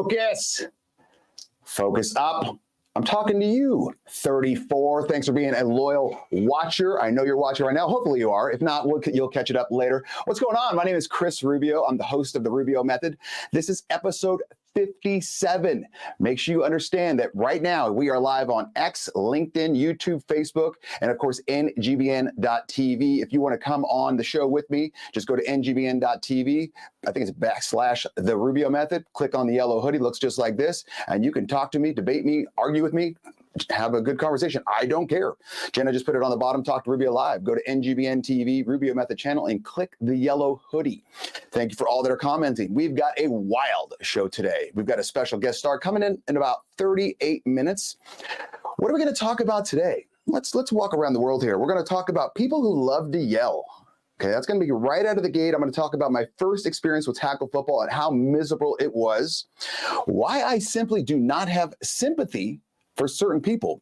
Focus. Focus up. I'm talking to you, 34. Thanks for being a loyal watcher. I know you're watching right now. Hopefully you are. If not, you'll catch it up later. What's going on? My name is Chris Rubio. I'm the host of the Rubio Method. This is episode 57. Make sure you understand that right now we are live on X, LinkedIn, YouTube, Facebook, and of course, ngbn.tv. If you want to come on the show with me, just go to ngbn.tv. I think it's / the Rubio Method. Click on the yellow hoodie, looks just like this, and you can talk to me, debate me, argue with me, have a good conversation. I don't care. Jenna just put it on the bottom, Talk to Rubio Live. Go to NGBN TV, Rubio Method channel, and click the yellow hoodie. Thank you for all that are commenting. We've got a wild show today. We've got a special guest star coming in about 38 minutes. What are we going to talk about today? Let's walk around the world here. We're going to talk about people who love to yell. Okay, that's going to be right out of the gate. I'm going to talk about my first experience with tackle football and how miserable it was, why I simply do not have sympathy for certain people,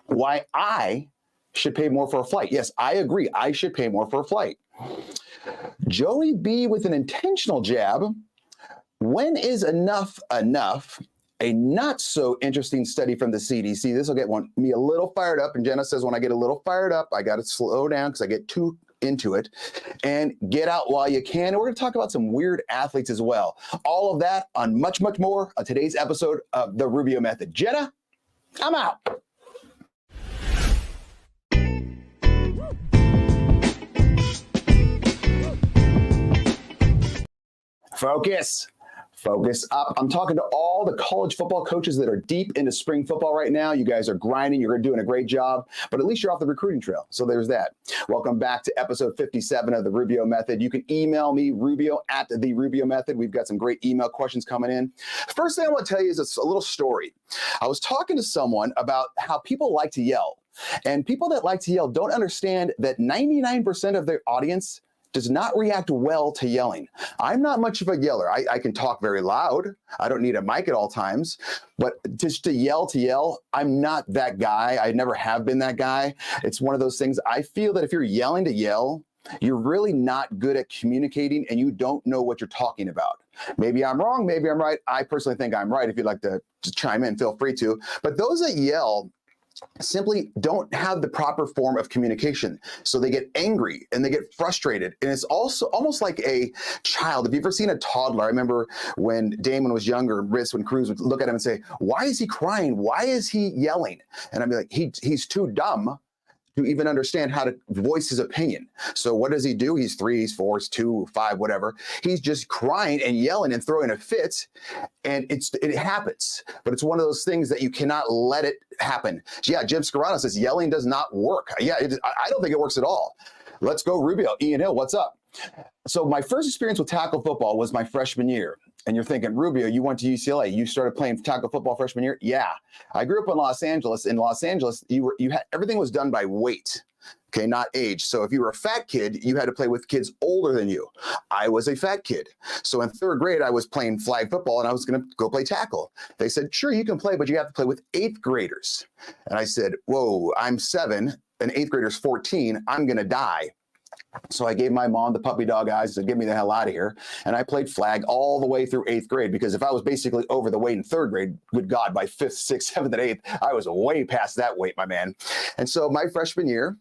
why I should pay more for a flight. Yes, I agree. I should pay more for a flight. Joey B with an intentional jab. When is enough enough? A not so interesting study from the CDC. This will get me a little fired up. And Jenna says when I get a little fired up, I got to slow down because I get too into it, and get out while you can. And we're going to talk about some weird athletes as well. All of that on much, much more on today's episode of the Rubio Method. Jenna, I'm out. Focus. Focus up. I'm talking to all the college football coaches that are deep into spring football right now. You guys are grinding. You're doing a great job, but at least you're off the recruiting trail. So there's that. Welcome back to episode 57 of the Rubio Method. You can email me, Rubio at the Rubio Method. We've got some great email questions coming in. First thing I want to tell you is a little story. I was talking to someone about how people like to yell, and people that like to yell don't understand that 99% of their audience does not react well to yelling. I'm not much of a yeller. I can talk very loud. I don't need a mic at all times, but just to yell, I'm not that guy. I never have been that guy. It's one of those things. I feel that if you're yelling to yell, you're really not good at communicating and you don't know what you're talking about. Maybe I'm wrong, maybe I'm right. I personally think I'm right. If you'd like to just chime in, feel free to. But those that yell simply don't have the proper form of communication. So they get angry and they get frustrated. And it's also almost like a child. If you've ever seen a toddler, I remember when Damon was younger, when Cruz would look at him and say, why is he crying? Why is he yelling? And I'd be like, he's too dumb to even understand how to voice his opinion. So what does he do? He's 3, he's 4, he's 2, 5, whatever. He's just crying and yelling and throwing a fit, and it happens. But it's one of those things that you cannot let it happen. Yeah, Jim Scarano says yelling does not work. Yeah, I don't think it works at all. Let's go, Rubio. Ian Hill, what's up? So my first experience with tackle football was my freshman year. And you're thinking, Rubio, you went to UCLA. You started playing tackle football freshman year? Yeah. I grew up in Los Angeles. In Los Angeles, you had everything was done by weight, okay, not age. So if you were a fat kid, you had to play with kids older than you. I was a fat kid. So in 3rd grade, I was playing flag football and I was going to go play tackle. They said, sure, you can play, but you have to play with 8th graders. And I said, whoa, I'm 7, and 8th grader's 14. I'm going to die. So I gave my mom the puppy dog eyes to get me the hell out of here. And I played flag all the way through 8th grade, because if I was basically over the weight in 3rd grade, good God, by 5th, 6th, 7th, and 8th, I was way past that weight, my man. And so my freshman year,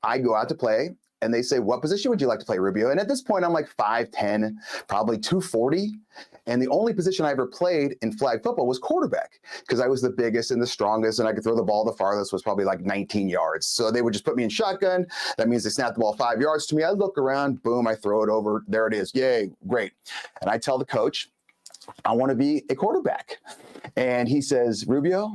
I go out to play and they say, what position would you like to play, Rubio? And at this point, I'm like 5'10", probably 240. And the only position I ever played in flag football was quarterback, because I was the biggest and the strongest, and I could throw the ball the farthest, was probably like 19 yards. So they would just put me in shotgun. That means they snap the ball 5 yards to me. I look around, boom, I throw it over. There it is. Yay, great. And I tell the coach, I want to be a quarterback. And he says, Rubio,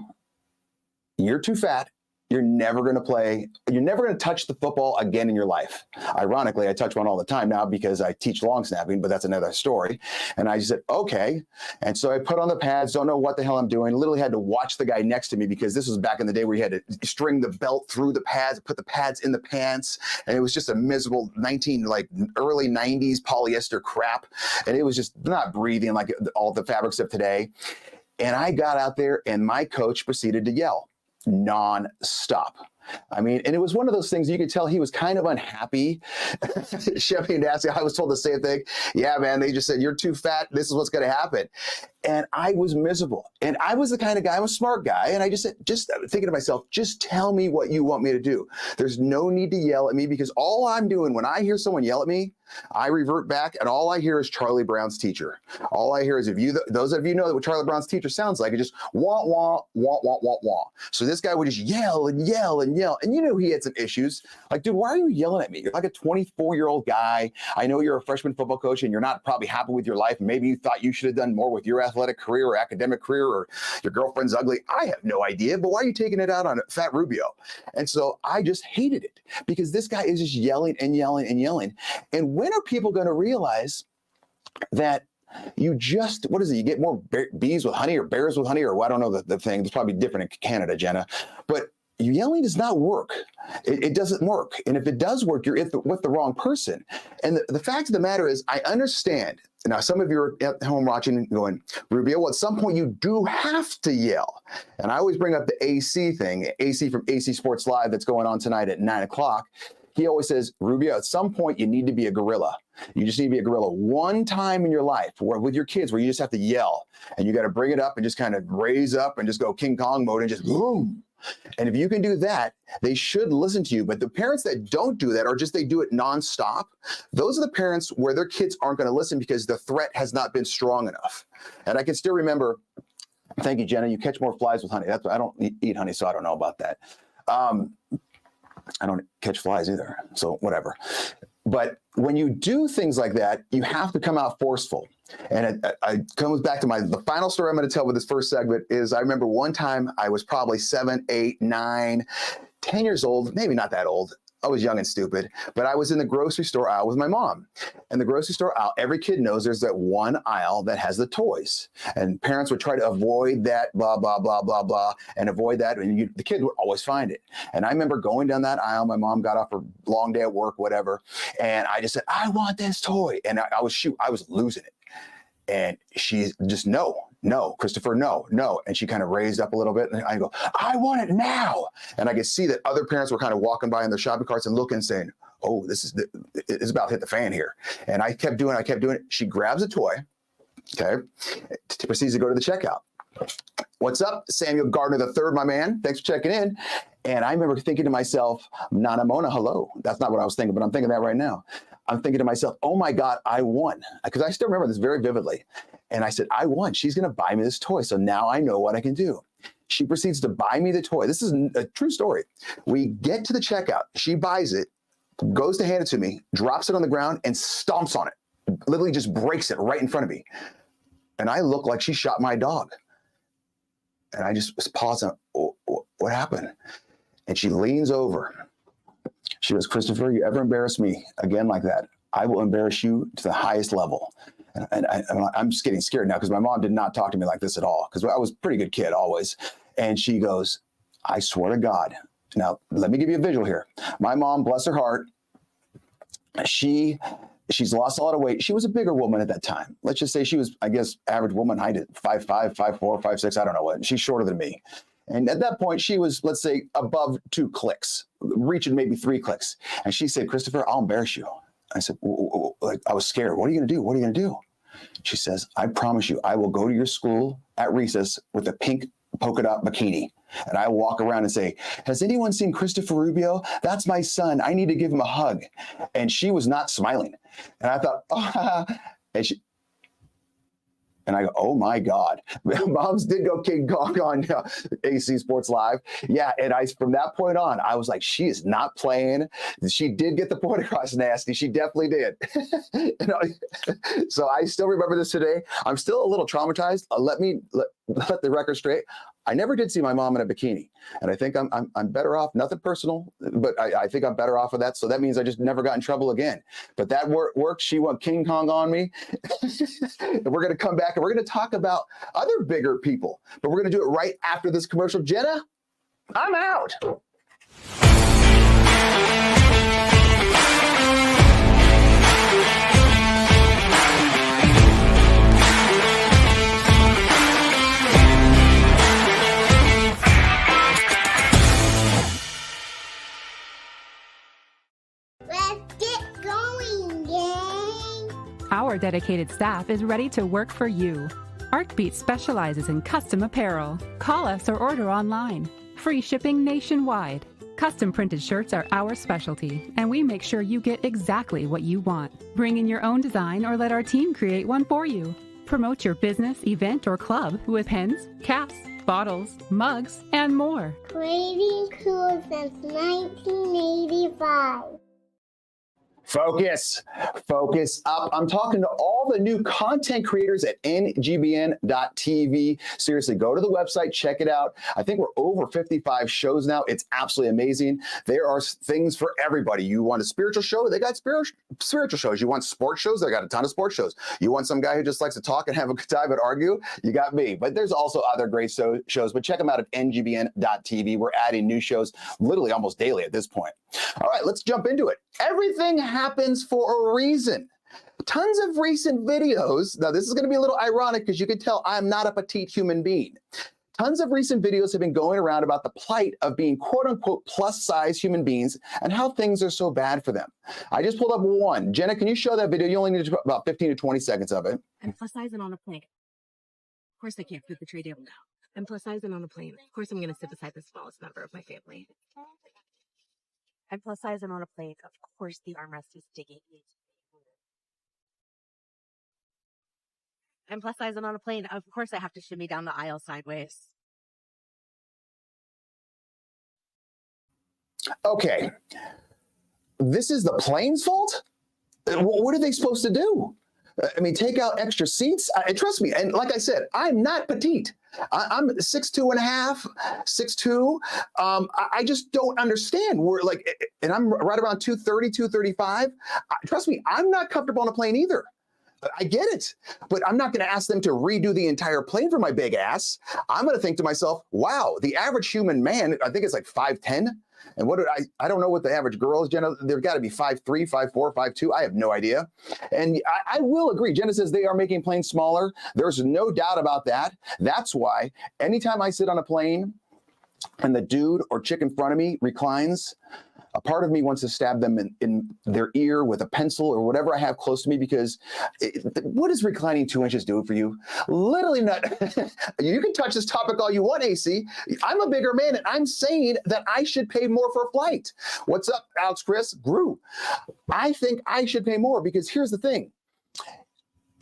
you're too fat. You're never going to play. You're never going to touch the football again in your life. Ironically, I touch one all the time now because I teach long snapping, but that's another story. And I said, okay. And so I put on the pads, don't know what the hell I'm doing. Literally had to watch the guy next to me, because this was back in the day where you had to string the belt through the pads, put the pads in the pants. And it was just a miserable early 90s polyester crap. And it was just not breathing like all the fabrics of today. And I got out there and my coach proceeded to yell non-stop. I mean, and it was one of those things you could tell he was kind of unhappy. Chevy and Nasty, I was told the same thing. Yeah, man, they just said, you're too fat. This is what's going to happen. And I was miserable. And I was the kind of guy, I'm a smart guy. And I just said, just thinking to myself, just tell me what you want me to do. There's no need to yell at me, because all I'm doing when I hear someone yell at me, I revert back, and all I hear is Charlie Brown's teacher. All I hear is, those of you know what Charlie Brown's teacher sounds like, it just wah, wah, wah, wah, wah, wah. So this guy would just yell and yell and yell. And he had some issues. Like, dude, why are you yelling at me? You're like a 24-year-old guy. I know you're a freshman football coach and you're not probably happy with your life. Maybe you thought you should have done more with your athletic career or academic career, or your girlfriend's ugly. I have no idea, but why are you taking it out on Fat Rubio? And so I just hated it, because this guy is just yelling and yelling and yelling. And when are people going to realize that you just, what is it? You get more bees with honey or bears with honey, or I don't know the thing. It's probably different in Canada, Jenna. But yelling does not work. It doesn't work. And if it does work, you're with the wrong person. And the fact of the matter is, I understand. Now, some of you are at home watching and going, Rubio, well, at some point you do have to yell. And I always bring up the AC thing, AC from AC Sports Live, that's going on tonight at 9 o'clock. He always says, Rubio, at some point you need to be a gorilla. You just need to be a gorilla one time in your life, where with your kids, where you just have to yell, and you got to bring it up and just kind of raise up and just go King Kong mode and just boom. And if you can do that, they should listen to you. But the parents that don't do that, or just they do it nonstop, those are the parents where their kids aren't going to listen because the threat has not been strong enough. And I can still remember, thank you, Jenna, you catch more flies with honey. I don't eat honey, so I don't know about that. I don't catch flies either, so whatever. But when you do things like that, you have to come out forceful. And it comes back to the final story I'm going to tell with this first segment is, I remember one time I was probably 7, 8, 9, 10 years old, maybe not that old. I was young and stupid, but I was in the grocery store aisle with my mom. And the grocery store aisle, every kid knows there's that one aisle that has the toys. And parents would try to avoid that, blah, blah, blah, blah, blah, and avoid that. And the kid would always find it. And I remember going down that aisle. My mom got off her long day at work, whatever. And I just said, I want this toy. And I was losing it. And she just, no, Christopher, no. And she kind of raised up a little bit, and I go, I want it now. And I could see that other parents were kind of walking by in their shopping carts and looking and saying, oh, it's about to hit the fan here. And I kept doing it. She grabs a toy, okay, proceeds to go to the checkout. What's up, Samuel Gardner III, my man? Thanks for checking in. And I remember thinking to myself, Nana Mona, hello. That's not what I was thinking, but I'm thinking that right now. I'm thinking to myself, oh my God, I won. Because I still remember this very vividly. And I said, I won. She's going to buy me this toy. So now I know what I can do. She proceeds to buy me the toy. This is a true story. We get to the checkout. She buys it, goes to hand it to me, drops it on the ground, and stomps on it. Literally just breaks it right in front of me. And I look like she shot my dog. And I just pause. What happened? And she leans over. She goes, Christopher, you ever embarrass me again like that, I will embarrass you to the highest level. And I'm just getting scared now, because my mom did not talk to me like this at all, because I was a pretty good kid always. And she goes, I swear to God. Now, let me give you a visual here. My mom, bless her heart, she's lost a lot of weight. She was a bigger woman at that time. Let's just say she was, I guess, average woman height at 5'5", 5'4", 5'6", I don't know what. She's shorter than me. And at that point, she was, let's say, above 2 clicks, reaching maybe 3 clicks. And she said, Christopher, I'll embarrass you. I said, I was scared. What are you going to do? What are you going to do? She says, I promise you, I will go to your school at recess with a pink polka dot bikini. And I walk around and say, has anyone seen Christopher Rubio? That's my son. I need to give him a hug. And she was not smiling. And I thought, oh, and I go, oh my God. Moms did go King Kong on AC Sports Live. Yeah, and from that point on, I was like, she is not playing. She did get the point across, Nasty. She definitely did. So I still remember this today. I'm still a little traumatized. Let the record straight. I never did see my mom in a bikini, and I think I'm better off. Nothing personal, but I think I'm better off with that. So that means I just never got in trouble again. But that worked. She went King Kong on me. And we're going to come back and we're going to talk about other bigger people, but we're going to do it right after this commercial. Jenna, I'm out. Our dedicated staff is ready to work for you. Heartbeat specializes in custom apparel. Call us or order online. Free shipping nationwide. Custom printed shirts are our specialty, and we make sure you get exactly what you want. Bring in your own design or let our team create one for you. Promote your business, event, or club with pens, caps, bottles, mugs, and more. Creating cool since 1985. Focus up. I'm talking to all the new content creators at ngbn.tv. Seriously, go to the website, check it out. I think we're over 55 shows now. It's absolutely amazing. There are things for everybody. You want a spiritual show? They got spiritual shows. You want sports shows? They got a ton of sports shows. You want some guy who just likes to talk and have a good time and argue? You got me. But there's also other great shows, but check them out at ngbn.tv. We're adding new shows literally almost daily at this point. All right, let's jump into it. Everything happens for a reason. Tons of recent videos. Now, this is going to be a little ironic because you can tell I'm not a petite human being. Tons of recent videos have been going around about the plight of being quote unquote plus size human beings and how things are so bad for them. I just pulled up one. Jenna, can you show that video? You only need about 15 to 20 seconds of it. I'm plus size and on a plane. Of course I can't fit the tray table now. I'm plus size and on a plane. Of course I'm going to sit beside the smallest member of my family. I'm plus size and on a plane. Of course the armrest is digging. I'm plus size and on a plane. Of course I have to shimmy down the aisle sideways. Okay. This is the plane's fault? What are they supposed to do? I mean, take out extra seats? Trust me, and like I said, I'm not petite. I'm 6'2" and a half, 6'2". I just don't understand. We're like, and I'm right around 230, 235. Trust me, I'm not comfortable on a plane either. I get it, but I'm not going to ask them to redo the entire plane for my big ass. I'm going to think to myself, wow, the average human man, I think it's like 5'10". And what did I don't know what the average girl is, Jenna. They've got to be 5'3", 5'4", 5'2". I have no idea. And I will agree. Jenna says they are making planes smaller. There's no doubt about that. That's why anytime I sit on a plane and the dude or chick in front of me reclines, a part of me wants to stab them in their ear with a pencil or whatever I have close to me, because what does reclining 2 inches do for you? Literally not. You can touch this topic all you want, AC. I'm a bigger man, and I'm saying that I should pay more for a flight. What's up, Alex Chris? Gru. I think I should pay more because here's the thing.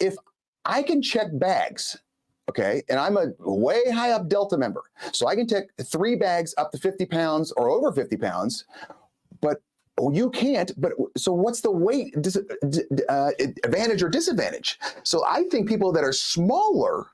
If I can check bags, okay, and I'm a way high up Delta member, so I can take 3 bags up to 50 pounds or over 50 pounds, but you can't. But so what's the weight advantage or disadvantage? So I think people that are smaller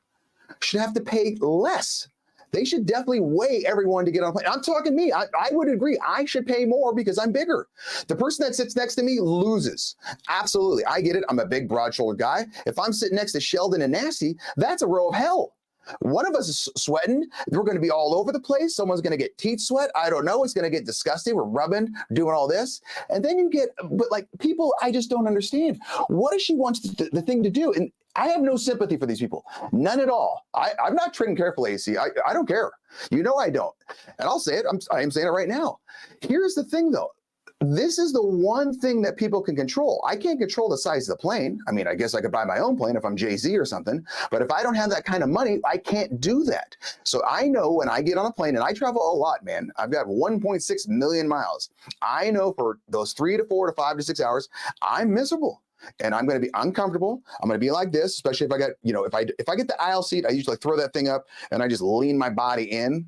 should have to pay less. They should definitely weigh everyone to get on a plane. I'm talking me. I would agree. I should pay more because I'm bigger. The person that sits next to me loses. Absolutely. I get it. I'm a big, broad-shouldered guy. If I'm sitting next to Sheldon and Nasty, that's a row of hell. One of us is sweating. We're going to be all over the place. Someone's going to get teeth sweat. I don't know. It's going to get disgusting. We're rubbing, doing all this. And then you get, but like people, I just don't understand. What if she wants the thing to do? And I have no sympathy for these people. None at all. I'm not treading carefully, AC. I don't care. You know I don't. And I'll say it. I am saying it right now. Here's the thing, though. This is the one thing that people can control. I can't control the size of the plane. I mean, I guess I could buy my own plane if I'm Jay-Z or something. But if I don't have that kind of money, I can't do that. So I know when I get on a plane, and I travel a lot, man. I've got 1.6 million miles. I know for those 3 to 4 to 5 to 6 hours, I'm miserable. And I'm going to be uncomfortable. I'm going to be like this, especially if I get, if I get the aisle seat, I usually throw that thing up and I just lean my body in.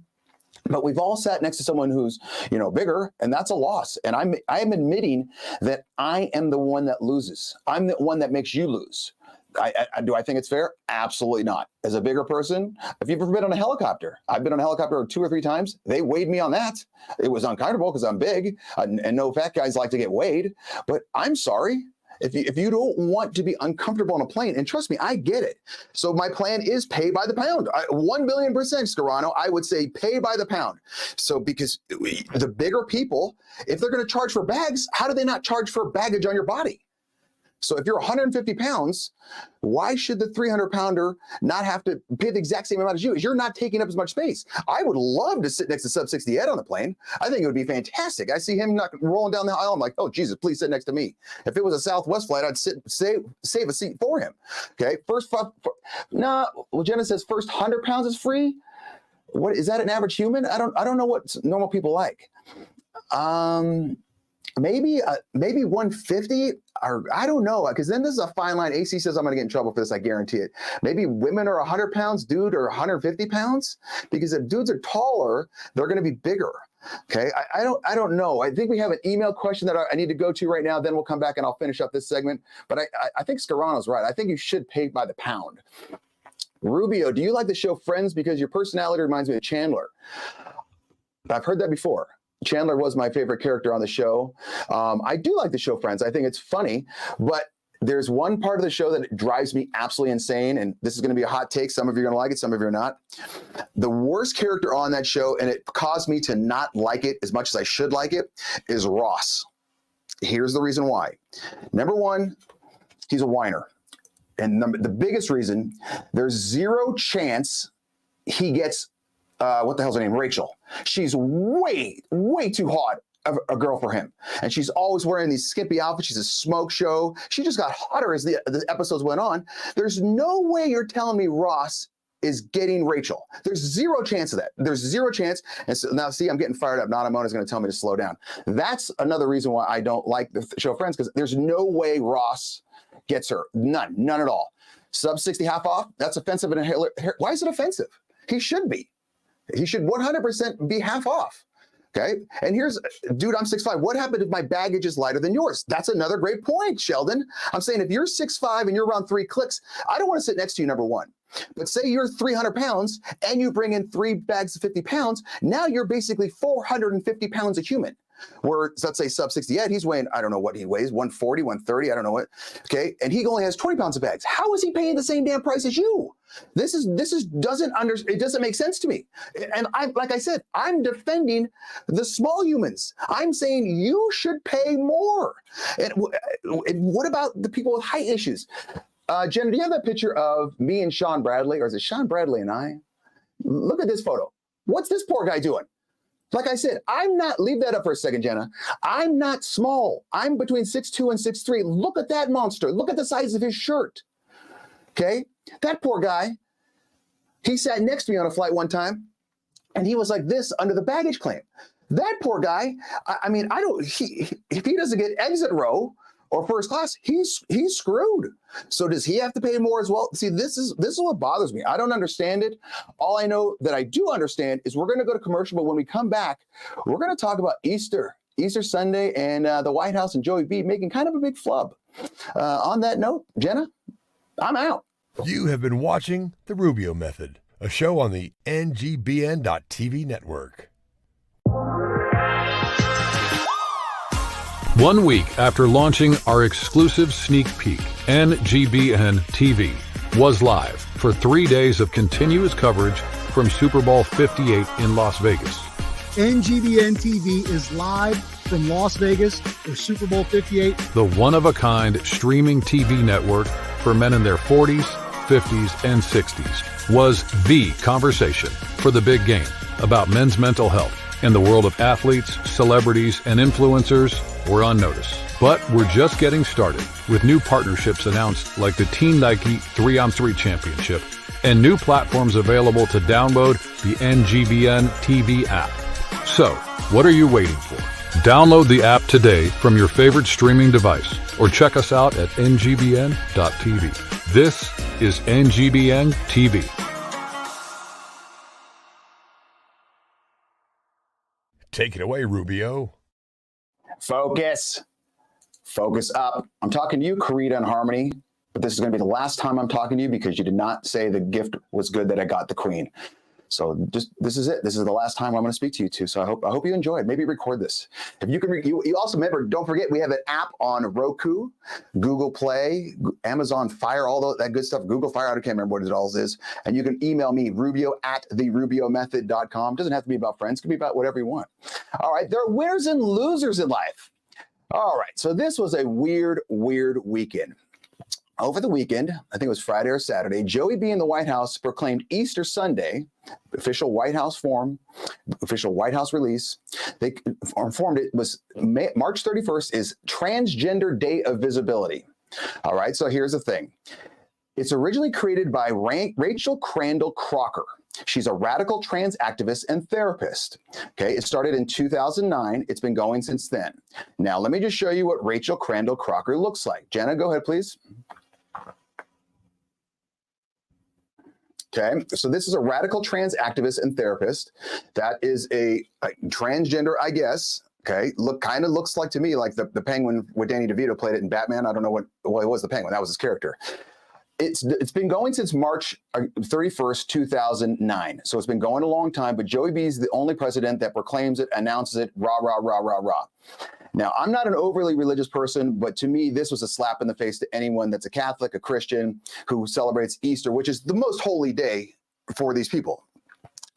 But we've all sat next to someone who's, bigger, and that's a loss. And I am admitting that I am the one that loses. I'm the one that makes you lose. Do I think it's fair? Absolutely not. As a bigger person, if you've ever been on a helicopter, I've been on a helicopter 2 or 3 times. They weighed me on that. It was uncomfortable because I'm big, and no fat guys like to get weighed. But I'm sorry. If you don't want to be uncomfortable on a plane, and trust me, I get it. So my plan is pay by the pound. 1 billion %, Scarano, I would say pay by the pound. So because the bigger people, if they're going to charge for bags, how do they not charge for baggage on your body? So if you're 150 pounds, why should the 300-pounder not have to pay the exact same amount as you? You're not taking up as much space. I would love to sit next to sub-60 Ed on the plane. I think it would be fantastic. I see him not rolling down the aisle. I'm like, oh, Jesus, please sit next to me. If it was a Southwest flight, I'd save a seat for him. Okay, well, Jenna says first 100 pounds is free. What is that? An average human? I don't know what normal people like. Maybe 150, or I don't know, because then this is a fine line. AC says I'm going to get in trouble for this. I guarantee it. Maybe women are 100 pounds, dude, or 150 pounds, because if dudes are taller, they're going to be bigger. Okay, I don't know. I think we have an email question that I need to go to right now. Then we'll come back and I'll finish up this segment. But I think Scarano's right. I think you should pay by the pound. Rubio, do you like the show Friends because your personality reminds me of Chandler? I've heard that before. Chandler was my favorite character on the show. I do like the show Friends. I think it's funny, but there's one part of the show that drives me absolutely insane, and this is going to be a hot take. Some of you are going to like it, some of you are not. The worst character on that show, and it caused me to not like it as much as I should like it, is Ross. Here's the reason why. Number one, he's a whiner. And the biggest reason, there's zero chance he gets, what the hell's her name? Rachel. She's way, way too hot of a girl for him. And she's always wearing these skimpy outfits. She's a smoke show. She just got hotter as the episodes went on. There's no way you're telling me Ross is getting Rachel. There's zero chance of that. There's zero chance. And so now, see, I'm getting fired up. Nana is going to tell me to slow down. That's another reason why I don't like the show Friends, because there's no way Ross gets her. None at all. Sub 60 half off, that's offensive. And why is it offensive? He should be. He should 100% be half off. Okay. And here's, dude, I'm 6'5". What happened if my baggage is lighter than yours? That's another great point, Sheldon. I'm saying if you're 6'5" and you're around 3 clicks, I don't want to sit next to you, number one. But say you're 300 pounds and you bring in 3 bags of 50 pounds. Now you're basically 450 pounds a human. Where, let's say sub 60 Ed, he's weighing, I don't know what he weighs, 140, 130, I don't know what. Okay. And he only has 20 pounds of bags. How is he paying the same damn price as you? It doesn't make sense to me. And like I said, I'm defending the small humans. I'm saying you should pay more. And what about the people with height issues? Jenna, do you have that picture of me and Sean Bradley, or is it Sean Bradley and I? Look at this photo. What's this poor guy doing? Like I said, leave that up for a second, Jenna. I'm not small. I'm between 6'2" and 6'3". Look at that monster. Look at the size of his shirt. Okay? That poor guy, he sat next to me on a flight one time, and he was like this under the baggage claim. That poor guy, if he doesn't get exit row or first class, he's screwed. So does he have to pay more as well? See, this is what bothers me. I don't understand it. All I know that I do understand is we're going to go to commercial, but when we come back, we're going to talk about Easter Sunday, and the White House and Joey B making kind of a big flub. On that note, Jenna, I'm out. You have been watching The Rubio Method, a show on the NGBN.TV network. 1 week after launching our exclusive sneak peek, NGBN TV was live for 3 days of continuous coverage from Super Bowl 58 in Las Vegas. NGBN TV is live from Las Vegas for Super Bowl 58. The one-of-a-kind streaming TV network for men in their 40s, 50s, and 60s was the conversation for the big game about men's mental health. And the world of athletes, celebrities, and influencers were on notice. But we're just getting started with new partnerships announced like the Team Nike 3-on-3 Championship and new platforms available to download the NGBN TV app. So, what are you waiting for? Download the app today from your favorite streaming device or check us out at ngbn.tv. This is NGBN TV. Take it away, Rubio. Focus up. I'm talking to you, Karita and Harmony, but this is going to be the last time I'm talking to you because you did not say the gift was good that I got the Queen. So this is it. This is the last time I'm going to speak to you two. So I hope you enjoy it. Maybe record this. If you can, you also remember, don't forget, we have an app on Roku, Google Play, Amazon Fire, all that good stuff. Google Fire, I can't remember what it all is. And you can email me, rubio@therubiomethod.com. Doesn't have to be about friends. It can be about whatever you want. All right. There are winners and losers in life. All right, so this was a weird weekend. Over the weekend, I think it was Friday or Saturday, Joey B in the White House proclaimed Easter Sunday, official White House form, official White House release. They informed it was March 31st is Transgender Day of Visibility. All right, so here's the thing. It's originally created by Rachel Crandall Crocker. She's a radical trans activist and therapist. Okay, it started in 2009. It's been going since then. Now, let me just show you what Rachel Crandall Crocker looks like. Jenna, go ahead, please. Okay, so this is a radical trans activist and therapist. That is a transgender, I guess. Okay, kind of looks like to me like the penguin with Danny DeVito played it in Batman. I don't know well, it was the penguin. That was his character. It's been going since March 31st, 2009. So it's been going a long time, but Joey B is the only president that proclaims it, announces it, rah, rah, rah, rah, rah. Now, I'm not an overly religious person, but to me, this was a slap in the face to anyone that's a Catholic, a Christian, who celebrates Easter, which is the most holy day for these people.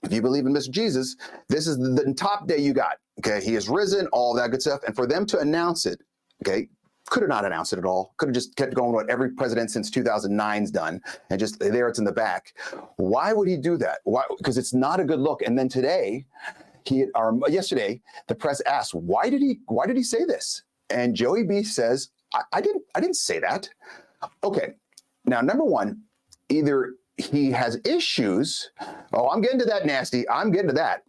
If you believe in Mr. Jesus, this is the top day you got. Okay, he has risen, all that good stuff. And for them to announce it, okay, could have not announced it at all. Could have just kept going what every president since 2009's done, and just there it's in the back. Why would he do that? Why? Because it's not a good look. And then today, yesterday, the press asked, why did he say this? And Joey B says, I didn't say that. Okay, now number one, either he has issues. Oh, I'm getting to that nasty. I'm getting to that.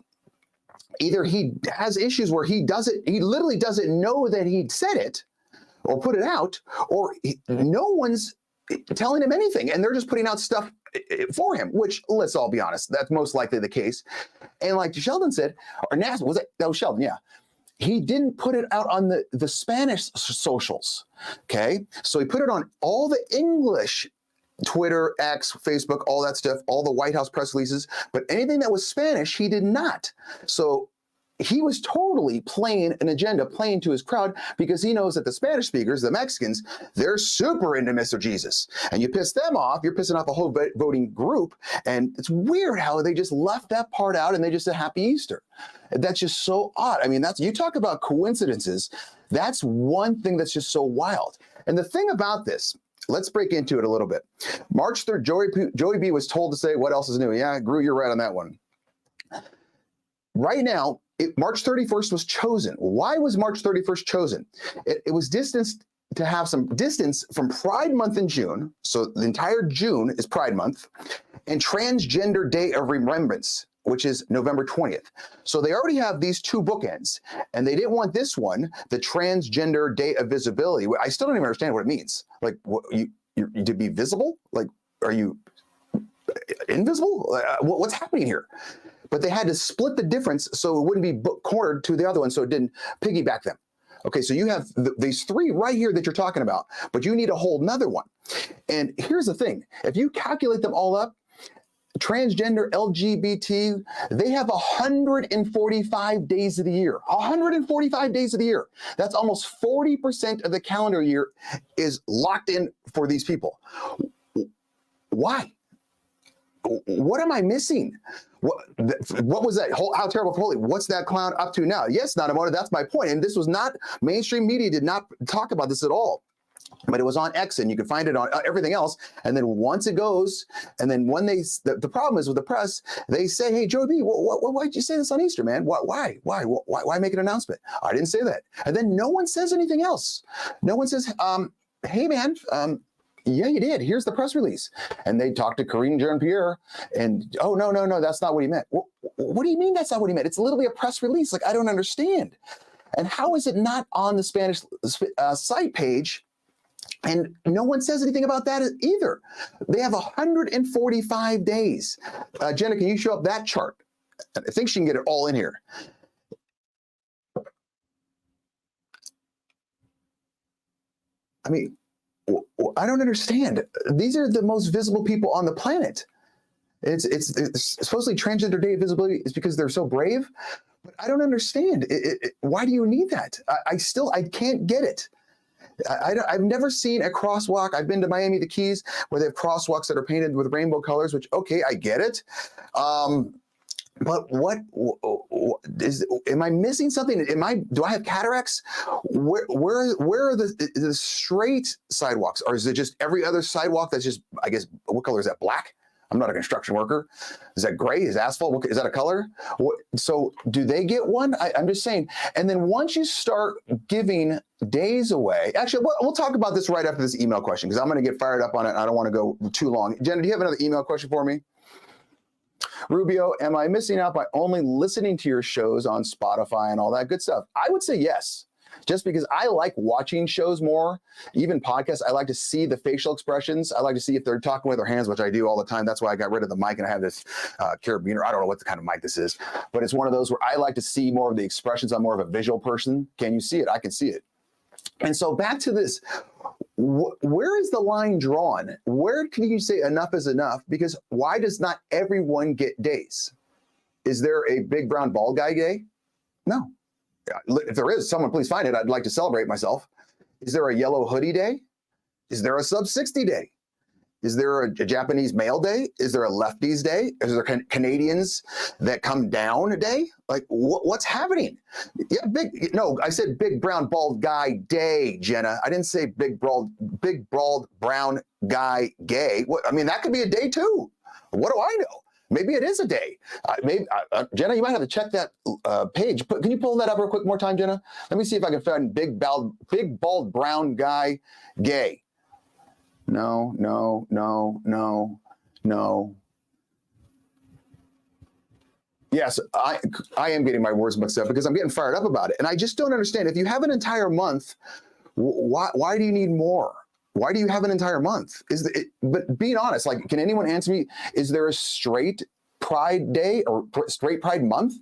Either he has issues where he literally doesn't know that he said it or put it out, or no one's telling him anything, and they're just putting out stuff for him, which, let's all be honest, that's most likely the case. And like Sheldon said, or Nas, was it? That was Sheldon, yeah. He didn't put it out on the Spanish socials, okay? So he put it on all the English, Twitter, X, Facebook, all that stuff, all the White House press releases, but anything that was Spanish, he did not. So he was totally playing an agenda, playing to his crowd, because he knows that the Spanish speakers, the Mexicans, they're super into Mr. Jesus. And you piss them off, you're pissing off a whole voting group. And it's weird how they just left that part out and they just said Happy Easter. That's just so odd. I mean, you talk about coincidences. That's one thing that's just so wild. And the thing about this, let's break into it a little bit. March 3rd, Joey B was told to say, what else is new? Yeah, Gru, you're right on that one. Right now, March 31st was chosen. Why was March 31st chosen? It was distanced to have some distance from Pride Month in June. So the entire June is Pride Month, and Transgender Day of Remembrance, which is November 20th. So they already have these two bookends, and they didn't want this one, the Transgender Day of Visibility. I still don't even understand what it means. Like, what, you to be visible? Like, are you invisible? What's happening here? But they had to split the difference so it wouldn't be cornered to the other one, so it didn't piggyback them. Okay, so you have these three right here that you're talking about, but you need a whole nother one. And here's the thing. If you calculate them all up, transgender, LGBT, they have 145 days of the year. 145 days of the year. That's almost 40% of the calendar year is locked in for these people. Why? What am I missing? What was that? How terrible for holy? What's that clown up to now? Yes, Nanamoto, that's my point. And this was not, mainstream media did not talk about this at all. But it was on X, and you can find it on everything else. And then once it goes, and then when the problem is with the press, they say, hey, Joe B, why did you say this on Easter, man? Why make an announcement? I didn't say that. And then no one says anything else. No one says, hey, man, yeah, you did. Here's the press release. And they talked to Karine Jean-Pierre, and, oh, no, that's not what he meant. What do you mean that's not what he meant? It's literally a press release. Like, I don't understand. And how is it not on the Spanish site page? And no one says anything about that either. They have 145 days. Jenna, can you show up that chart? I think she can get it all in here. I mean, I don't understand. These are the most visible people on the planet. It's supposedly Transgender Day of Visibility is because they're so brave, but I don't understand. Why do you need that? I can't get it. I've never seen a crosswalk. I've been to Miami, the Keys, where they have crosswalks that are painted with rainbow colors, which, okay, I get it. But what is? Am I missing something? Do I have cataracts? Where are the straight sidewalks, or is it just every other sidewalk that's just? I guess what color is that? Black. I'm not a construction worker. Is that gray? Is asphalt? Is that a color? So do they get one? I'm just saying. And then once you start giving days away, actually, we'll talk about this right after this email question because I'm going to get fired up on it. And I don't want to go too long. Jenna, do you have another email question for me? Rubio, am I missing out by only listening to your shows on Spotify and all that good stuff? I would say yes. Just because I like watching shows more, even podcasts, I like to see the facial expressions. I like to see if they're talking with their hands, which I do all the time. That's why I got rid of the mic and I have this carabiner. I don't know what the kind of mic this is, but it's one of those where I like to see more of the expressions. I'm more of a visual person. Can you see it? I can see it. And so back to this, where is the line drawn? Where can you say enough is enough? Because why does not everyone get days? Is there a big brown bald guy day? No. If there is, someone please find it. I'd like to celebrate myself. Is there a yellow hoodie day? Is there a sub 60 day? Is there a Japanese male day? Is there a lefties day? Is there Canadians that come down day? Like what's happening? Yeah, no, I said big brown bald guy day, Jenna. I didn't say big bald brown guy gay. I mean, that could be a day too. What do I know? Maybe it is a day. Jenna, you might have to check that page. Can you pull that up real quick more time, Jenna? Let me see if I can find big bald brown guy gay. No. Yes, I am getting my words mixed up because I'm getting fired up about it. And I just don't understand. If you have an entire month, why do you need more? Why do you have an entire month? But being honest, like, can anyone answer me? Is there a straight Pride Day or straight Pride Month?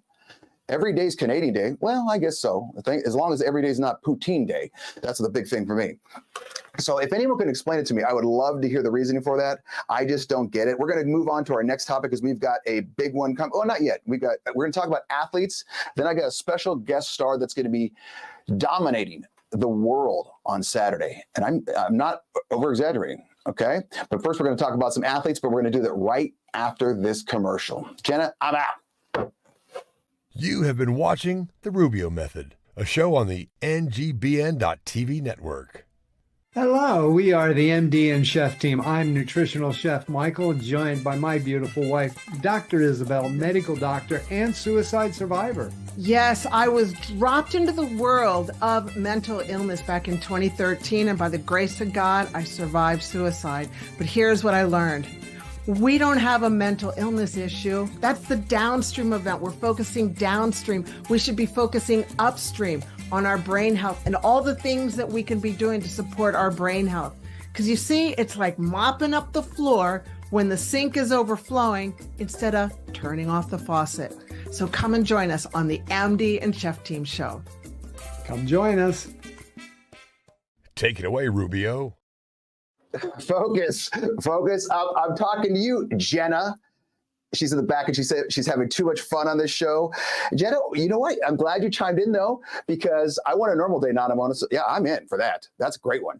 Every day's Canadian Day. Well, I guess so. I think as long as every day is not Poutine Day, that's the big thing for me. So if anyone can explain it to me, I would love to hear the reasoning for that. I just don't get it. We're going to move on to our next topic because we've got a big one coming. Oh, not yet. We're going to talk about athletes. Then I got a special guest star that's going to be dominating the world on Saturday. And I'm not over exaggerating. Okay. But first we're going to talk about some athletes, but we're going to do that right after this commercial. Jenna, I'm out. You have been watching The Rubio Method, a show on the NGBN.TV network. Hello, we are the MD and Chef team. I'm nutritional chef Michael, joined by my beautiful wife, Dr. Isabel, medical doctor and suicide survivor. Yes, I was dropped into the world of mental illness back in 2013, and by the grace of God, I survived suicide. But here's what I learned. We don't have a mental illness issue. That's the downstream event. We're focusing downstream. We should be focusing upstream on our brain health and all the things that we can be doing to support our brain health. Because you see, it's like mopping up the floor when the sink is overflowing instead of turning off the faucet. So come and join us on the MD and Chef Team show. Come join us. Take it away, Rubio. Focus. I'm talking to you, Jenna. She's in the back and she said she's having too much fun on this show. Jenna, you know what? I'm glad you chimed in though, because I want a normal day, not a bonus. Yeah, I'm in for that. That's a great one.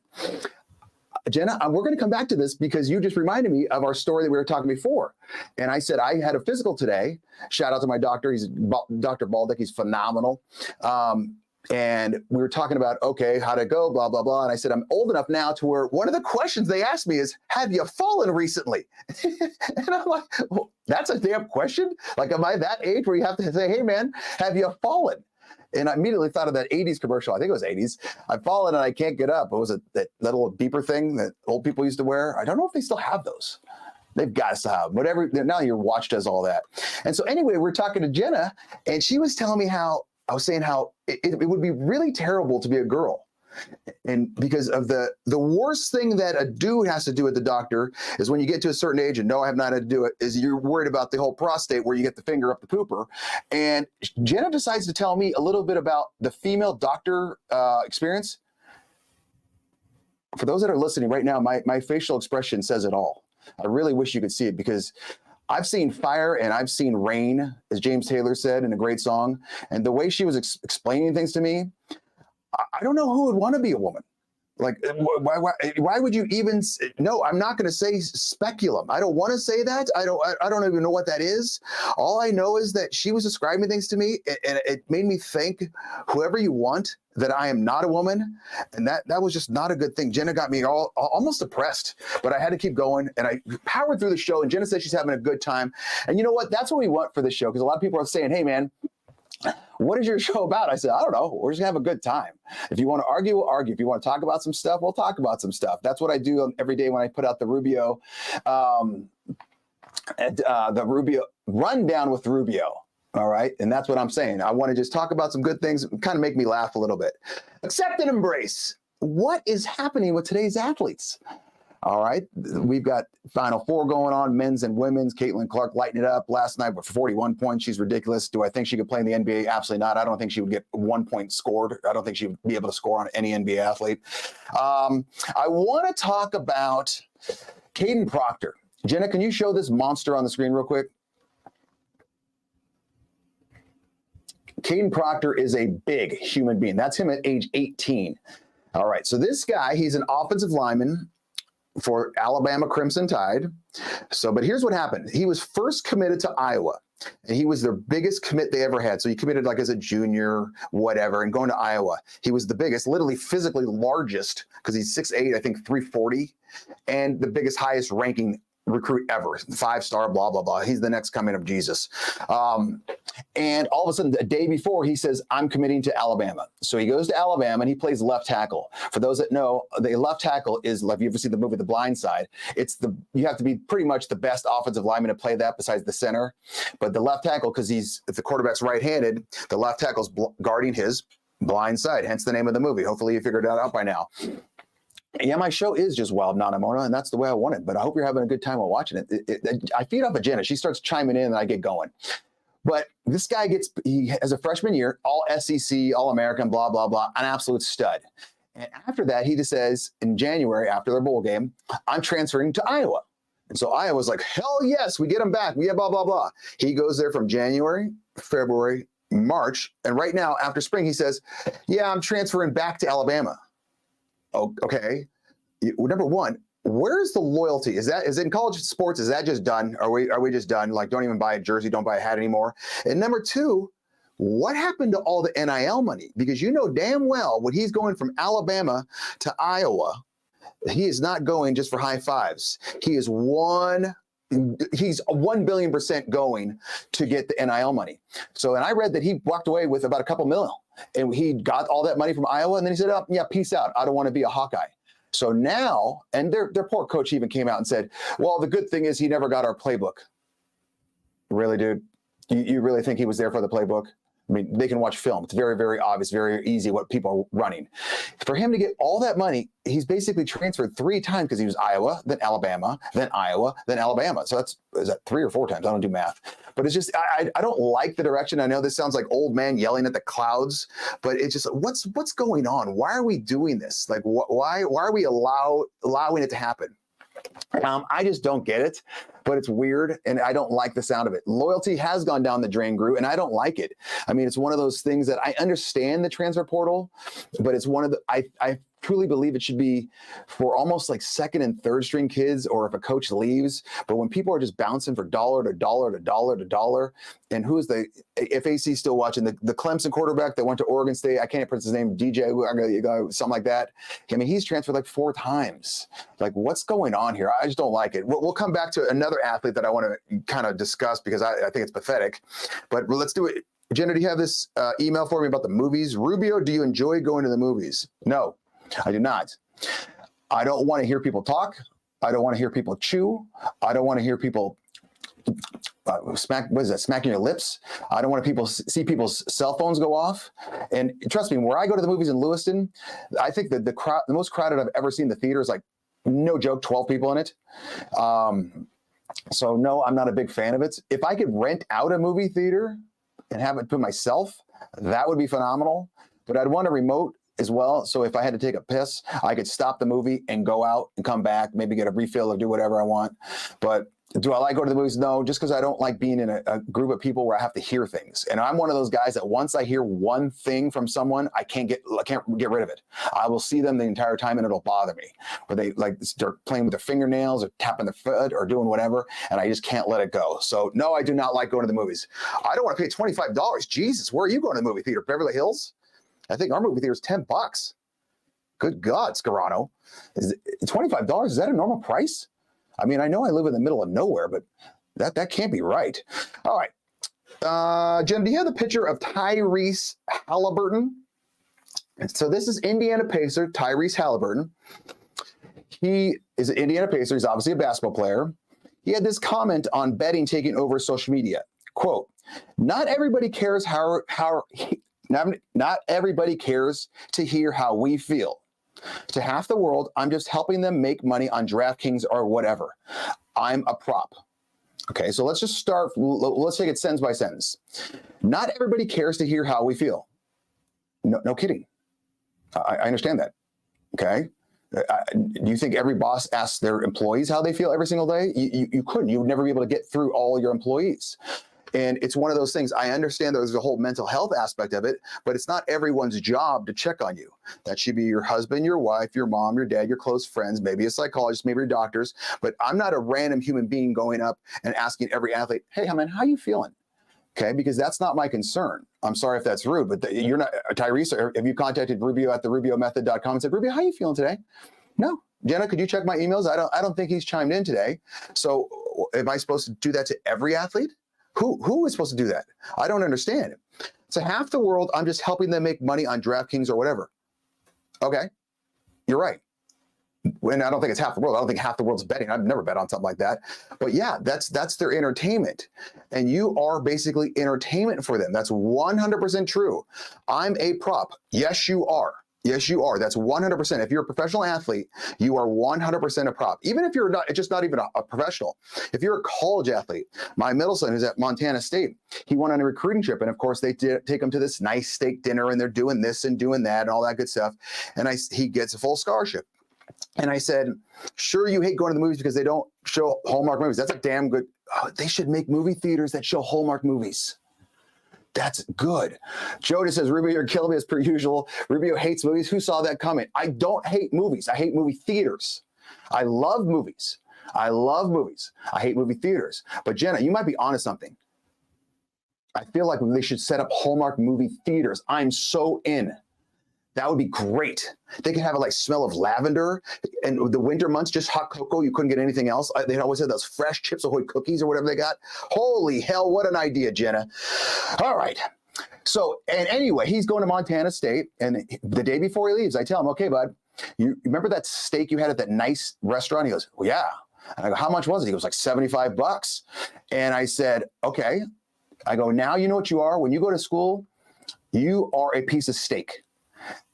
Jenna, we're going to come back to this because you just reminded me of our story that we were talking before. And I said, I had a physical today. Shout out to my doctor. He's Dr. Baldick. He's phenomenal. And we were talking about, okay, how'd it go, blah, blah, blah. And I said, I'm old enough now to where one of the questions they asked me is, have you fallen recently? And I'm like, well, that's a damn question. Like, am I that age where you have to say, hey, man, have you fallen? And I immediately thought of that 80s commercial. I think it was 80s. I've fallen and I can't get up. What was it? That little beeper thing that old people used to wear? I don't know if they still have those. They've got to have whatever. Now your watch does all that. And so anyway, we're talking to Jenna and she was telling me how, I was saying how it would be really terrible to be a girl. And because of the worst thing that a dude has to do at the doctor is when you get to a certain age, and no, I have not had to do it, is you're worried about the whole prostate where you get the finger up the pooper. And Jenna decides to tell me a little bit about the female doctor experience. For those that are listening right now, my facial expression says it all. I really wish you could see it because I've seen fire and I've seen rain, as James Taylor said in a great song. And the way she was explaining things to me, I don't know who would want to be a woman. Like, why would you even? No, I'm not going to say speculum. I don't want to say that. I don't even know what that is. All I know is that she was describing things to me, and it made me think, whoever you want, that I am not a woman, and that was just not a good thing. Jenna got me almost depressed, but I had to keep going, and I powered through the show. And Jenna said she's having a good time, and you know what? That's what we want for this show, because a lot of people are saying, "Hey, man, what is your show about?" I said, "I don't know. We're just gonna have a good time. If you want to argue, we'll argue. If you want to talk about some stuff, we'll talk about some stuff." That's what I do every day when I put out the Rubio, the Rubio rundown with Rubio. All right. And that's what I'm saying. I want to just talk about some good things, kind of make me laugh a little bit. Accept and embrace. What is happening with today's athletes? All right. We've got Final Four going on, men's and women's. Caitlin Clark lighting it up last night with 41 points. She's ridiculous. Do I think she could play in the NBA? Absolutely not. I don't think she would get 1 point scored. I don't think she would be able to score on any NBA athlete. I want to talk about Caden Proctor. Jenna, can you show this monster on the screen real quick? Caden Proctor is a big human being. That's him at age 18. All right. So this guy, he's an offensive lineman for Alabama Crimson Tide. But here's what happened. He was first committed to Iowa, and he was their biggest commit they ever had. So he committed like as a junior, whatever, and going to Iowa. He was the biggest, literally physically largest, because he's 6'8", I think 340, and the biggest, highest ranking recruit ever, 5-star, blah, blah, blah. He's the next coming of Jesus. And all of a sudden, the day before, he says, "I'm committing to Alabama." So he goes to Alabama and he plays left tackle. For those that know, the left tackle is, like, you ever see the movie The Blind Side? You have to be pretty much the best offensive lineman to play that besides the center. But the left tackle, because if the quarterback's right-handed, the left tackle's guarding his blind side, hence the name of the movie. Hopefully you figured that out by now. Yeah, my show is just Wild Nanamona, and that's the way I want it. But I hope you're having a good time while watching it. I feed off of Jenna. She starts chiming in, and I get going. But this guy he has a freshman year, all SEC, all American, blah, blah, blah, an absolute stud. And after that, he just says in January, after their bowl game, "I'm transferring to Iowa." And so Iowa's like, "Hell yes, we get him back. We get blah, blah, blah." He goes there from January, February, March. And right now, after spring, he says, "Yeah, I'm transferring back to Alabama." Oh, okay. Number one, where's the loyalty? Is it in college sports? Is that just done? Are we just done? Like, don't even buy a jersey, don't buy a hat anymore. And number two, what happened to all the NIL money? Because you know damn well when he's going from Alabama to Iowa, he is not going just for high fives. He's 1 billion% going to get the NIL money. So, and I read that he walked away with about a couple million, and he got all that money from Iowa, and then he said, "Oh, yeah, peace out. I don't want to be a Hawkeye." So now, and their poor coach even came out and said, "Well, the good thing is he never got our playbook." Really, dude? You really think he was there for the playbook? I mean, they can watch film. It's very, very obvious, very easy what people are running. For him to get all that money, he's basically transferred 3 times, because he was Iowa, then Alabama, then Iowa, then Alabama. So is that 3 or 4 times? I don't do math. But it's just, I don't like the direction. I know this sounds like old man yelling at the clouds, but it's just, what's going on? Why are we doing this? Like, why are we allowing it to happen? I just don't get it, but it's weird, and I don't like the sound of it. Loyalty has gone down the drain, Gru, and I don't like it. I mean, it's one of those things that I understand the transfer portal, but it's one of the, I truly believe it should be for almost like second and third string kids, or if a coach leaves. But when people are just bouncing for dollar to dollar to dollar to dollar, and who is if AC still watching, the Clemson quarterback that went to Oregon State, I can't pronounce his name, DJ, something like that. I mean, he's transferred like 4 times. Like, what's going on here? I just don't like it. We'll come back to another athlete that I want to kind of discuss, because I think it's pathetic. But let's do it. Jenna, do you have this email for me about the movies? Rubio, do you enjoy going to the movies? No, I do not. I don't want to hear people talk. I don't want to hear people chew. I don't want to hear people smacking your lips. I don't want to see people's cell phones go off. And trust me, where I go to the movies in Lewiston, I think that the most crowded I've ever seen the theater is, like, no joke, 12 people in it. So no, I'm not a big fan of it. If I could rent out a movie theater and have it to myself, that would be phenomenal. But I'd want a remote as well. So if I had to take a piss, I could stop the movie and go out and come back, maybe get a refill or do whatever I want. But Do I like going to the movies? No, just because I don't like being in a group of people where I have to hear things. And I'm one of those guys that once I hear one thing from someone, I can't get rid of it. I will see them the entire time and it'll bother me. Where they they're playing with their fingernails or tapping their foot or doing whatever, and I just can't let it go. So no, I do not like going to the movies. I don't want to pay $25. Jesus, where are you going to the movie theater? Beverly Hills? I think our movie theater is $10. Good God, Scarano. Is it $25? Is that a normal price? I mean, I know I live in the middle of nowhere, but that can't be right. All right. Jim, do you have the picture of Tyrese Halliburton? So this is Indiana Pacer, Tyrese Halliburton. He is an Indiana Pacer. He's obviously a basketball player. He had this comment on betting taking over social media. Quote, not everybody cares not everybody cares to hear how we feel. To half the world, I'm just helping them make money on DraftKings or whatever. I'm a prop. Okay, so let's just start. Let's take it sentence by sentence. Not everybody cares to hear how we feel. No kidding. I understand that. Okay. Do you think every boss asks their employees how they feel every single day? You couldn't. You would never be able to get through all your employees. And it's one of those things. I understand there's a whole mental health aspect of it, but it's not everyone's job to check on you. That should be your husband, your wife, your mom, your dad, your close friends, maybe a psychologist, maybe your doctors. But I'm not a random human being going up and asking every athlete, hey, man, how you feeling? Okay, because that's not my concern. I'm sorry if that's rude, but you're not, Tyrese, have you contacted Rubio at therubiomethod.com and said, Rubio, how you feeling today? No. Jenna, could you check my emails? I don't think he's chimed in today. So am I supposed to do that to every athlete? Who is supposed to do that? I don't understand. So half the world, I'm just helping them make money on DraftKings or whatever. Okay, you're right. And I don't think it's half the world. I don't think half the world's betting. I've never bet on something like that. But yeah, that's their entertainment. And you are basically entertainment for them. That's 100% true. I'm a prop. Yes, you are. Yes, you are. That's 100%. If you're a professional athlete, you are 100% a prop. Even if you're not, it's just not even a professional. If you're a college athlete, my middle son who's at Montana State, he went on a recruiting trip. And of course, they take him to this nice steak dinner and they're doing this and doing that and all that good stuff. And he gets a full scholarship. And I said, sure, you hate going to the movies because they don't show Hallmark movies. That's a damn good. They should make movie theaters that show Hallmark movies. That's good. Joe just says, Rubio, you're killing me as per usual. Rubio hates movies. Who saw that coming? I don't hate movies. I hate movie theaters. I love movies. I hate movie theaters. But Jenna, you might be onto something. I feel like they should set up Hallmark movie theaters. I'm so in. That would be great. They could have a smell of lavender, and the winter months, just hot cocoa. You couldn't get anything else. They always had those fresh Chips Ahoy cookies or whatever they got. Holy hell, what an idea, Jenna. All right. So, and anyway, he's going to Montana State, and the day before he leaves, I tell him, okay, bud, you remember that steak you had at that nice restaurant? He goes, well, yeah. And I go, how much was it? He goes, like $75. And I said, okay. I go, now you know what you are. When you go to school, you are a piece of steak.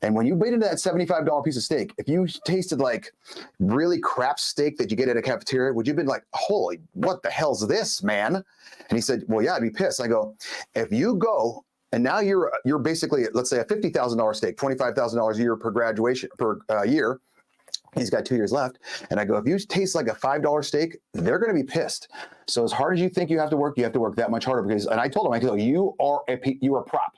And when you bit into that $75 piece of steak, if you tasted like really crap steak that you get at a cafeteria, would you have been like, holy, what the hell's this, man? And he said, well, yeah, I'd be pissed. I go, if you go and now you're basically, let's say a $50,000 steak, $25,000 a year per graduation per year. He's got 2 years left. And I go, if you taste like a $5 steak, they're going to be pissed. So as hard as you think you have to work that much harder because, and I told him, I go, you are a prop.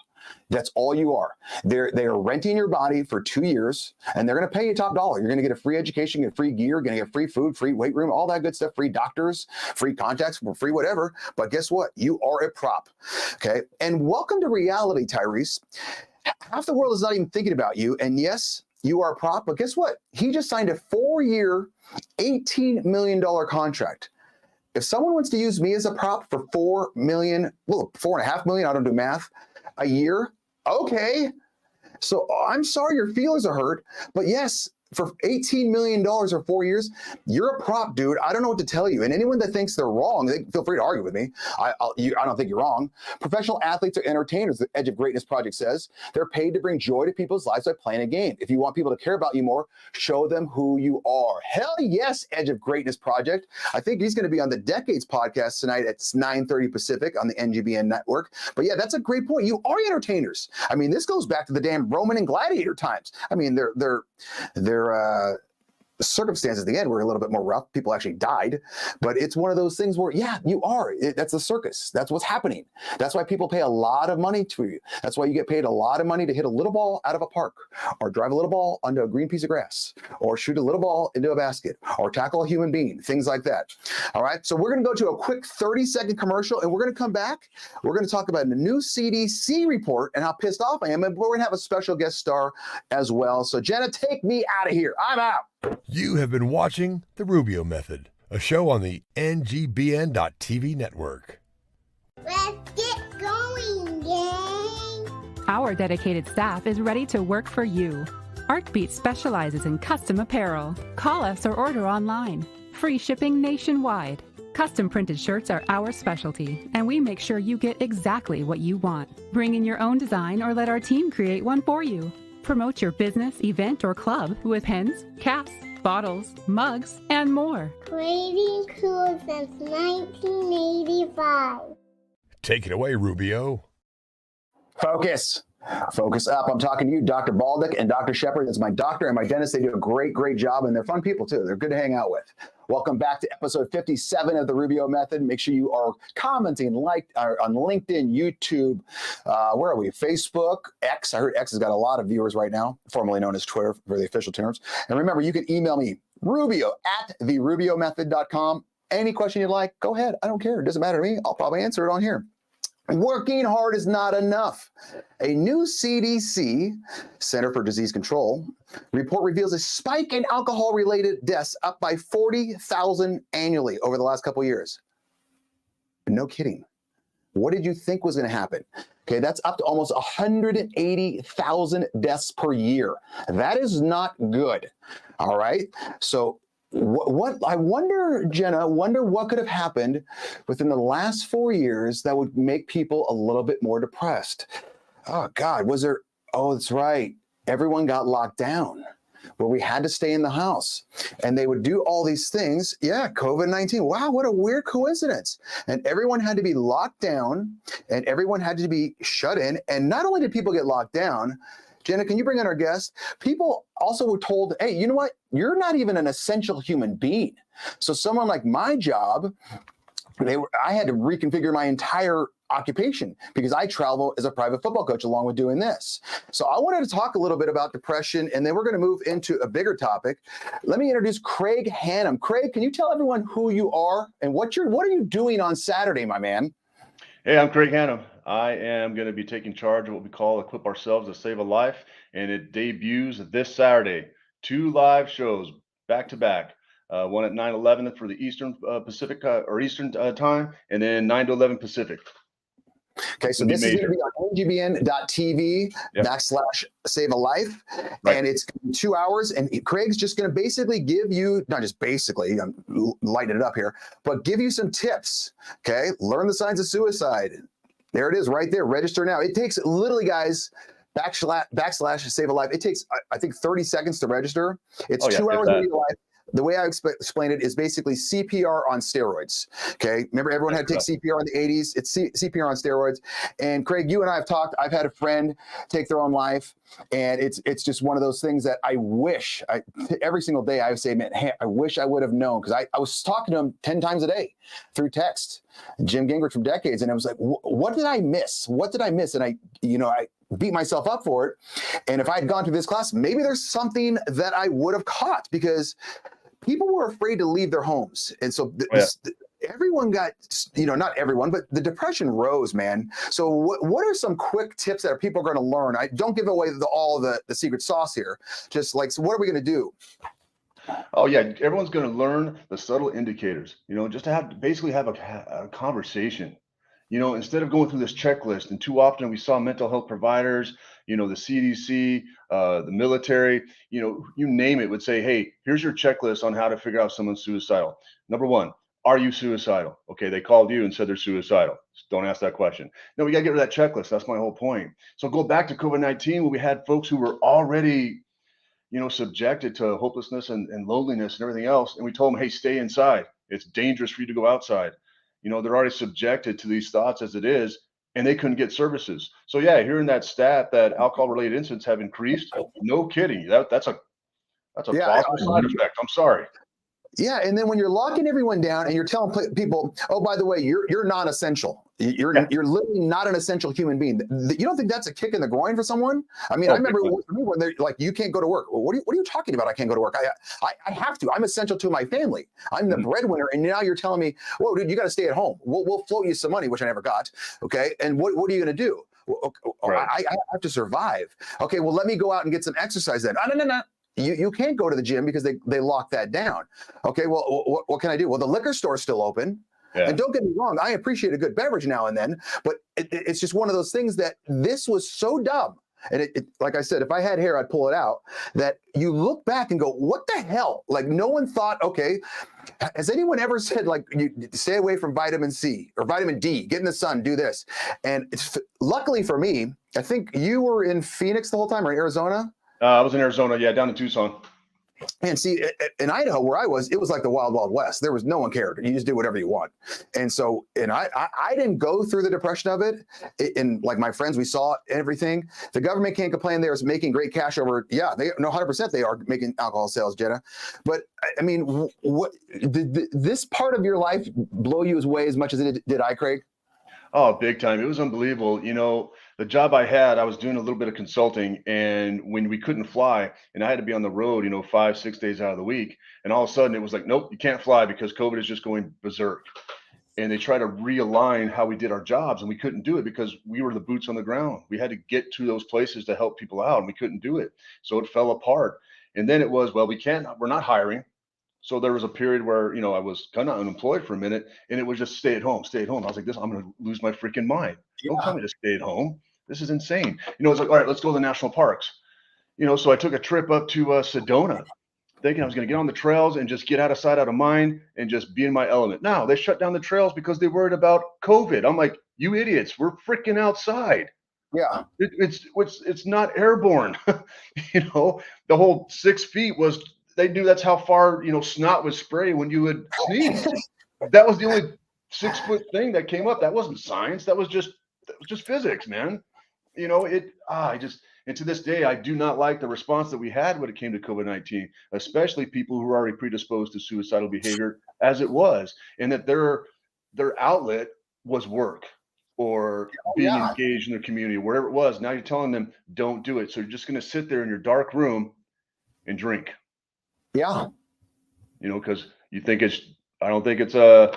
That's all you are. They are renting your body for 2 years, and they're going to pay you top dollar. You're going to get a free education, get free gear, going to get free food, free weight room, all that good stuff, free doctors, free contacts, free whatever. But guess what? You are a prop. Okay. And welcome to reality, Tyrese. Half the world is not even thinking about you. And yes, you are a prop, but guess what? He just signed a 4-year, $18 million contract. If someone wants to use me as a prop for $4 million, well, $4.5 million, I don't do math, a year, okay. So I'm sorry your feelings are hurt, but yes, for $18 million or 4 years, you're a prop, dude. I don't know what to tell you. And anyone that thinks they're wrong, they feel free to argue with me. I don't think you're wrong. Professional athletes are entertainers, the Edge of Greatness Project says. They're paid to bring joy to people's lives by playing a game. If you want people to care about you more, show them who you are. Hell yes, Edge of Greatness Project. I think he's going to be on the Decades podcast tonight at 9:30 Pacific on the NGBN network. But yeah, that's a great point. You are entertainers. I mean, this goes back to the damn Roman and gladiator times. I mean, they're The circumstances at the end were a little bit more rough. People actually died, but it's one of those things where, yeah, you are. That's a circus. That's what's happening. That's why people pay a lot of money to you. That's why you get paid a lot of money to hit a little ball out of a park, or drive a little ball onto a green piece of grass, or shoot a little ball into a basket, or tackle a human being, things like that. All right. So we're going to go to a quick 30-second commercial, and we're going to come back. We're going to talk about the new CDC report and how pissed off I am. And we're going to have a special guest star as well. So Jenna, take me out of here. I'm out. You have been watching The Rubio Method, a show on the NGBN.TV network. Let's get going, gang. Our dedicated staff is ready to work for you. ArcBeat specializes in custom apparel. Call us or order online. Free shipping nationwide. Custom printed shirts are our specialty, and we make sure you get exactly what you want. Bring in your own design or let our team create one for you. Promote your business, event, or club with pens, caps, bottles, mugs, and more. Creating cool since 1985. Take it away, Rubio. Focus. Focus up. I'm talking to you, Dr. Baldick and Dr. Shepard. It's my doctor and my dentist. They do a great, great job, and they're fun people, too. They're good to hang out with. Welcome back to episode 57 of the Rubio Method. Make sure you are commenting, on LinkedIn, YouTube. Where are we? Facebook, X. I heard X has got a lot of viewers right now, formerly known as Twitter for the official terms. And remember, you can email me, rubio@therubiomethod.com. Any question you'd like, go ahead. I don't care. It doesn't matter to me. I'll probably answer it on here. Working hard is not enough. A new CDC, Center for Disease Control, report reveals a spike in alcohol-related deaths up by 40,000 annually over the last couple of years. No kidding. What did you think was going to happen? Okay, that's up to almost 180,000 deaths per year. That is not good. All right. So what I wonder, Jenna, what could have happened within the last 4 years that would make people a little bit more depressed? Oh, God, was there? Oh, that's right. Everyone got locked down where we had to stay in the house, and they would do all these things. Yeah, COVID-19. Wow, what a weird coincidence. And everyone had to be locked down, and everyone had to be shut in. And not only did people get locked down, Jenna, can you bring in our guest? People also were told, hey, you know what? You're not even an essential human being. So someone like my job, I had to reconfigure my entire occupation because I travel as a private football coach along with doing this. So I wanted to talk a little bit about depression, and then we're going to move into a bigger topic. Let me introduce Craig Hannum. Craig, can you tell everyone who you are and what are you doing on Saturday, my man? Hey, I'm Craig Hannum. I am going to be taking charge of what we call Equip Ourselves to Save a Life, and it debuts this Saturday. 2 live shows back to back. One at 9/11 for the Eastern Pacific or Eastern time, and then 9 to 11 Pacific. Okay, so this is going to be on ngbn.tv /save a life, right. And it's 2 hours, and Craig's just going to basically give you, not just basically, I'm lighting it up here, but give you some tips, okay? Learn the signs of suicide. There it is right there. Register now. It takes literally, guys, / save a life. It takes, I think, 30 seconds to register. It's 2 hours of your life. The way I explain it is basically CPR on steroids. Okay. Remember, everyone had to take CPR in the 80s. It's CPR on steroids. And Craig, you and I have talked. I've had a friend take their own life, and it's just one of those things that I wish every single day I would say, man, hey, I wish I would have known, because I was talking to him 10 times a day through text, Jim Gingrich from Decades, and I was like, what did I miss? What did I miss? And I beat myself up for it. And if I had gone to this class, maybe there's something that I would have caught, because people were afraid to leave their homes. And so everyone got, not everyone, but the depression rose, man. So what are some quick tips that people are going to learn? I don't give away all the secret sauce here. Just like, so what are we going to do? Oh, yeah. Everyone's going to learn the subtle indicators, just to basically have a conversation. Instead of going through this checklist, and too often we saw mental health providers, the CDC, the military, you name it, would say, hey, here's your checklist on how to figure out if someone's suicidal. Number 1, are you suicidal? Okay, they called you and said they're suicidal. Don't ask that question. No, we got to get rid of that checklist. That's my whole point. So go back to COVID-19, where we had folks who were already, subjected to hopelessness and loneliness and everything else. And we told them, hey, stay inside. It's dangerous for you to go outside. They're already subjected to these thoughts as it is, and they couldn't get services. So yeah, hearing that stat that alcohol-related incidents have increased, no kidding. That's That's a possible side effect. I'm sorry. Yeah, and then when you're locking everyone down and you're telling people, oh, by the way, you're non-essential. You're literally not an essential human being. You don't think that's a kick in the groin for someone? I mean, I remember when they're like, you can't go to work. Well, what are you talking about? I can't go to work. I have to. I'm essential to my family. I'm the breadwinner, and now you're telling me, whoa, dude, you got to stay at home. We'll float you some money, which I never got. Okay, and what are you going to do? Well, I have to survive. Okay, well, let me go out and get some exercise then. No. You can't go to the gym because they locked that down. Okay, well, what can I do? Well, the liquor store's still open. Yeah. And don't get me wrong, I appreciate a good beverage now and then, but it's just one of those things that this was so dumb. And like I said, if I had hair, I'd pull it out, that you look back and go, what the hell? Like, no one thought, okay, has anyone ever said, like, you stay away from vitamin C or vitamin D, get in the sun, do this? And luckily for me, I think you were in Phoenix the whole time, or Arizona? I was in Arizona, down in Tucson. And see, in Idaho, where I was, it was like the wild, wild west. There was no one cared. You just do whatever you want. And so, and I didn't go through the depression of it. And like my friends, we saw everything. The government can't complain. They were making great cash over. Yeah, 100% they are making alcohol sales, Jenna. But I mean, what did this part of your life blow you away as much as it did I, Craig? Oh, big time. It was unbelievable. The job I had, I was doing a little bit of consulting, and when we couldn't fly and I had to be on the road, 5-6 days out of the week, and all of a sudden it was like, nope, you can't fly because COVID is just going berserk. And they try to realign how we did our jobs, and we couldn't do it because we were the boots on the ground. We had to get to those places to help people out, and we couldn't do it. So it fell apart. And then it was, well, we're not hiring. So there was a period where, I was kind of unemployed for a minute, and it was just stay at home. I was like, I'm going to lose my freaking mind. Yeah. Don't tell me to stay at home. This is insane. It's like, all right, let's go to the national parks. So I took a trip up to Sedona, thinking I was going to get on the trails and just get out of sight, out of mind, and just be in my element. Now they shut down the trails because they worried about COVID. I'm like, you idiots, we're freaking outside. Yeah, it's not airborne. The whole 6 feet was. They knew that's how far, snot would spray when you would sneeze. That was the only 6 foot thing that came up. That wasn't science. That was just physics, man. And to this day, I do not like the response that we had when it came to COVID-19, especially people who are already predisposed to suicidal behavior as it was, and that their outlet was work or being engaged in their community, wherever it was. Now you're telling them, don't do it. So you're just going to sit there in your dark room and drink. Yeah. Because you think I don't think it's a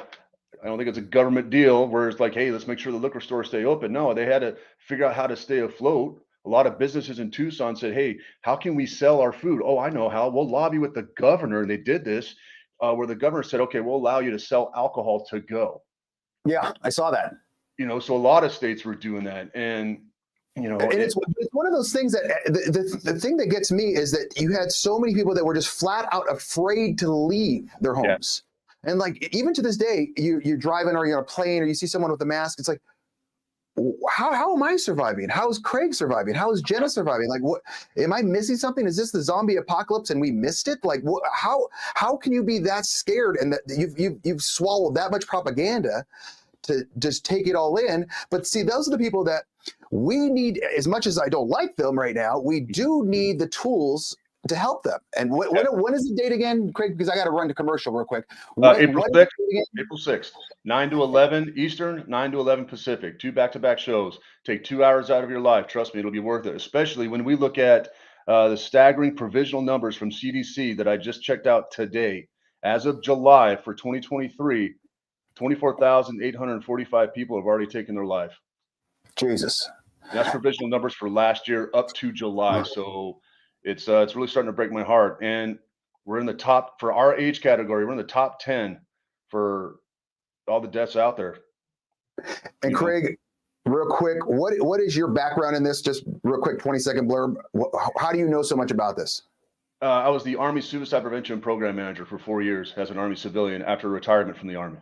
government deal where it's like, hey, let's make sure the liquor stores stay open. No, they had to figure out how to stay afloat. A lot of businesses in Tucson said, hey, how can we sell our food? Oh, I know how. We'll lobby with the governor. And they did this where the governor said, okay, we'll allow you to sell alcohol to go. Yeah, I saw that. So a lot of states were doing that. And it's one of those things that the thing that gets me is that you had so many people that were just flat out afraid to leave their homes. Yeah. And like, even to this day, you're driving or you're on a plane or you see someone with a mask. It's like, how am I surviving? How is Craig surviving? How is Jenna surviving? Like, what, am I missing something? Is this the zombie apocalypse and we missed it? Like, how can you be that scared and that you've swallowed that much propaganda to just take it all in? But see, those are the people that we need. As much as I don't like them right now, we do need the tools to help them. And when is the date again, Craig? Because I got to run to commercial real quick. April 6th. April 6th, 9 to 11 Eastern, 9 to 11 Pacific. 2 back-to-back shows. Take 2 hours out of your life. Trust me, it'll be worth it. Especially when we look at the staggering provisional numbers from CDC that I just checked out today. As of July for 2023, 24,845 people have already taken their life. Jesus. And that's provisional numbers for last year up to July. So it's really starting to break my heart. And we're in the top, for our age category, we're in the top 10 for all the deaths out there. And Craig, real quick, what is your background in this? Just real quick, 20-second blurb. How do you know so much about this? I was the Army Suicide Prevention Program Manager for 4 years as an Army civilian after retirement from the Army.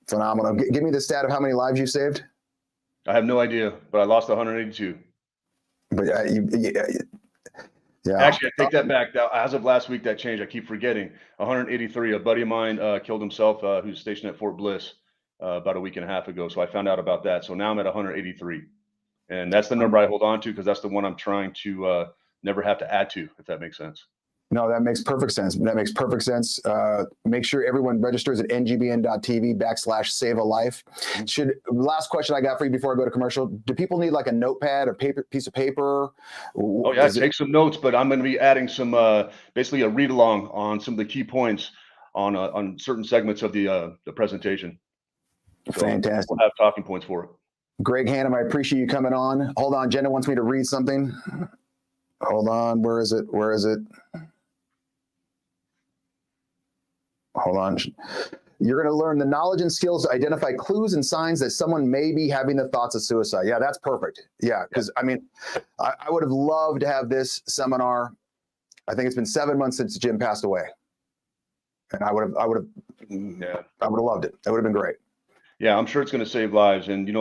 Phenomenal. Give me the stat of how many lives you saved. I have no idea, but I lost 182. But yeah. Actually, I take that back. As of last week, that changed. I keep forgetting. 183. A buddy of mine killed himself, who's stationed at Fort Bliss about a week and a half ago. So I found out about that. So now I'm at 183. And that's the number I hold on to because that's the one I'm trying to never have to add to, if that makes sense. No, that makes perfect sense. That makes perfect sense. Make sure everyone registers at ngbn.tv/save a life. Last question I got for you before I go to commercial. Do people need like a notepad or piece of paper? Oh yeah, take some notes, but I'm going to be adding some, basically a read along on some of the key points on certain segments of the presentation. So fantastic. We'll have talking points for it. Greg Hannum, I appreciate you coming on. Hold on, Jenna wants me to read something. Hold on, where is it? Hold on. You're going to learn the knowledge and skills to identify clues and signs that someone may be having the thoughts of suicide. Yeah, that's perfect. Yeah, because I mean, I would have loved to have this seminar. I think it's been 7 months since Jim passed away, and I would have loved it. That would have been great. Yeah, I'm sure it's going to save lives, and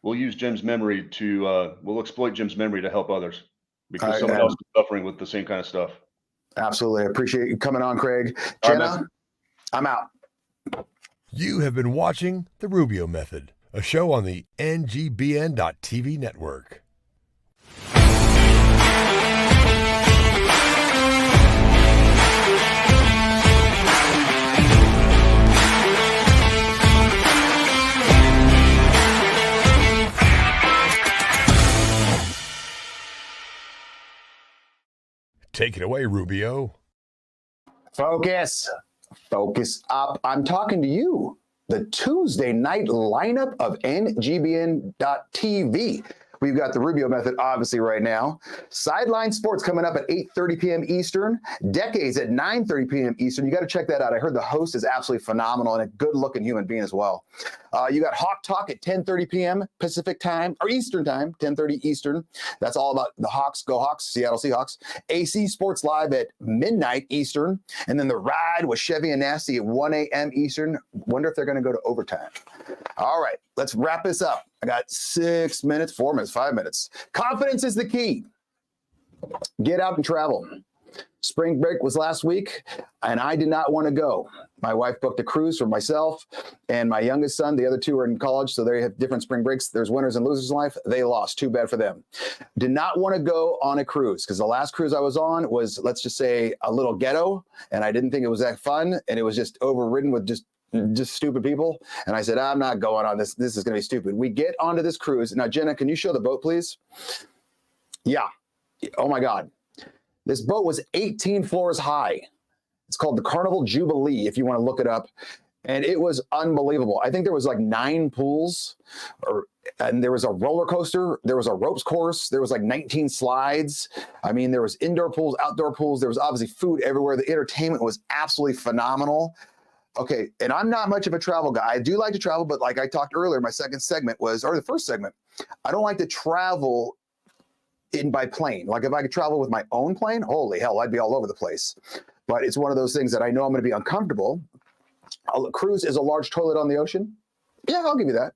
we'll use Jim's memory to we'll exploit Jim's memory to help others because someone else is suffering with the same kind of stuff. Absolutely, I appreciate you coming on, Craig. Jenna, I'm out. You have been watching The Rubio Method, a show on the NGBN.TV network. Take it away, Rubio. Focus up. I'm talking to you. The Tuesday night lineup of NGBN.TV. We've got the Rubio Method, obviously, right now. Sideline Sports coming up at 8:30 p.m. Eastern. Decades at 9:30 p.m. Eastern. You got to check that out. I heard the host is absolutely phenomenal and a good-looking human being as well. You got Hawk Talk at 10:30 p.m. Pacific time, or Eastern time, 10:30 Eastern. That's all about the Hawks. Go Hawks, Seattle Seahawks. AC Sports Live at midnight Eastern. And then The Ride with Chevy and Nasty at 1 a.m. Eastern. Wonder if they're going to go to overtime. All right, let's wrap this up. I got 6 minutes, 4 minutes, 5 minutes. Confidence is the key. Get out and travel. Spring break was last week, and I did not want to go. My wife booked a cruise for myself and my youngest son. The other two are in college, so they have different spring breaks. There's winners and losers in life. They lost. Too bad for them. Did not want to go on a cruise because the last cruise I was on was, let's just say, a little ghetto, and I didn't think it was that fun, and it was just overridden with just stupid people. And I said, I'm not going on this. This is going to be stupid. We get onto this cruise. Now, Jenna, can you show the boat, please? Yeah. Oh, my God. This boat was 18 floors high. It's called the Carnival Jubilee, if you want to look it up. And it was unbelievable. I think there was like 9 pools, and there was a roller coaster. There was a ropes course. There was like 19 slides. I mean, there was indoor pools, outdoor pools. There was obviously food everywhere. The entertainment was absolutely phenomenal. Okay, and I'm not much of a travel guy. I do like to travel, but like I talked earlier, my second segment was, or the first segment, I don't like to travel by plane. Like if I could travel with my own plane, holy hell, I'd be all over the place. But it's one of those things that I know I'm going to be uncomfortable. A cruise is a large toilet on the ocean. Yeah, I'll give you that.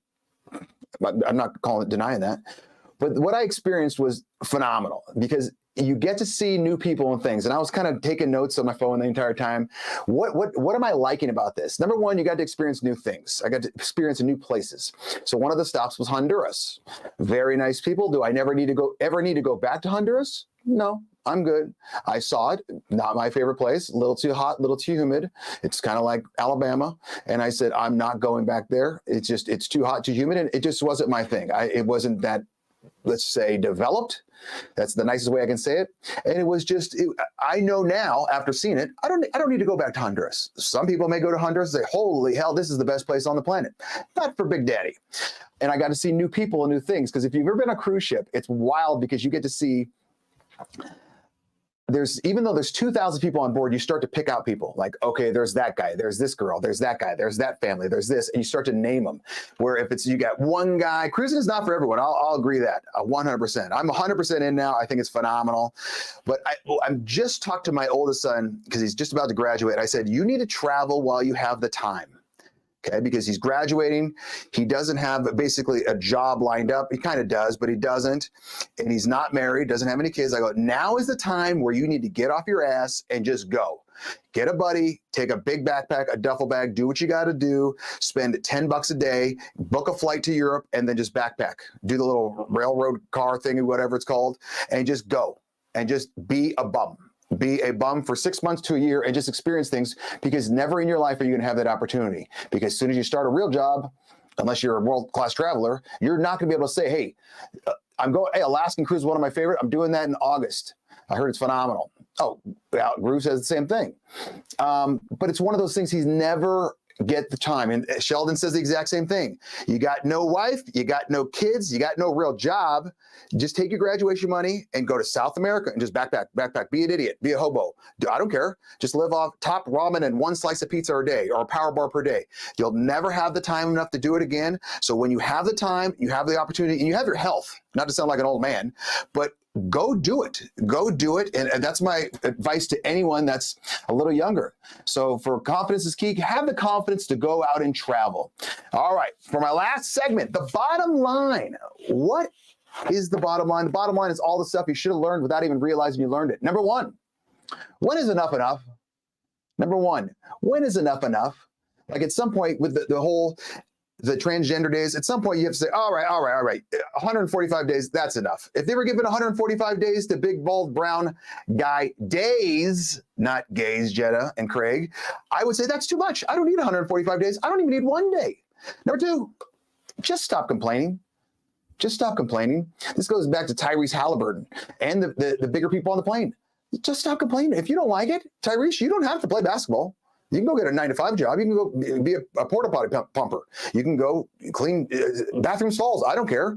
I'm not denying that. But what I experienced was phenomenal because you get to see new people and things. And I was kind of taking notes on my phone the entire time. What am I liking about this? Number one, you got to experience new things. I got to experience new places. So one of the stops was Honduras. Very nice people. Do I ever need to go back to Honduras? No, I'm good. I saw it. Not my favorite place. A little too hot, a little too humid. It's kind of like Alabama. And I said, I'm not going back there. It's too hot, too humid. And it just wasn't my thing. It wasn't that, let's say, developed. That's the nicest way I can say it. And it was just, I know now after seeing it, I don't need to go back to Honduras. Some people may go to Honduras and say, holy hell, this is the best place on the planet. Not for Big Daddy. And I got to see new people and new things. Because if you've ever been on a cruise ship, it's wild because you get to see, even though there's 2,000 people on board, you start to pick out people like, okay, there's that guy, there's this girl, there's that guy, there's that family, there's this, and you start to name them. Where if you got one guy, cruising is not for everyone. I'll agree that 100%. I'm 100% in now. I think it's phenomenal. But I'm just talked to my oldest son because he's just about to graduate. I said, you need to travel while you have the time. Okay, because he's graduating. He doesn't have basically a job lined up. He kind of does, but he doesn't. And he's not married, doesn't have any kids. I go, now is the time where you need to get off your ass and just go. Get a buddy, take a big backpack, a duffel bag, do what you got to do, spend $10 a day, book a flight to Europe, and then just backpack. Do the little railroad car thing or whatever it's called, and just go and just be a bum. be a bum for 6 months to a year and just experience things, because never in your life are you going to have that opportunity. Because as soon as you start a real job, unless you're a world-class traveler, you're not going to be able to say, hey, Alaskan cruise is one of my favorite. I'm doing that in August. I heard it's phenomenal. Oh, Groove says the same thing. But it's one of those things he's never get the time. And Sheldon says the exact same thing. You got no wife, you got no kids, you got no real job. Just take your graduation money and go to South America and just backpack, be an idiot, be a hobo. I don't care. Just live off top ramen and one slice of pizza a day or a power bar per day. You'll never have the time enough to do it again. So when you have the time, you have the opportunity, and you have your health, not to sound like an old man, but go do it. Go do it. And that's my advice to anyone that's a little younger. So for confidence is key, have the confidence to go out and travel. All right. For my last segment, the bottom line. What is the bottom line? The bottom line is all the stuff you should have learned without even realizing you learned it. Number one, when is enough enough? Number one, when is enough enough? Like at some point with the transgender days, at some point you have to say, all right, 145 days, that's enough. If they were given 145 days to big, bald, brown guy days, not gays, Jetta and Craig, I would say that's too much. I don't need 145 days. I don't even need 1 day. Number two, just stop complaining. Just stop complaining. This goes back to Tyrese Halliburton and the bigger people on the plane. Just stop complaining. If you don't like it, Tyrese, you don't have to play basketball. You can go get a 9-to-5 job. You can go be a porta potty pumper. You can go clean bathroom stalls. I don't care.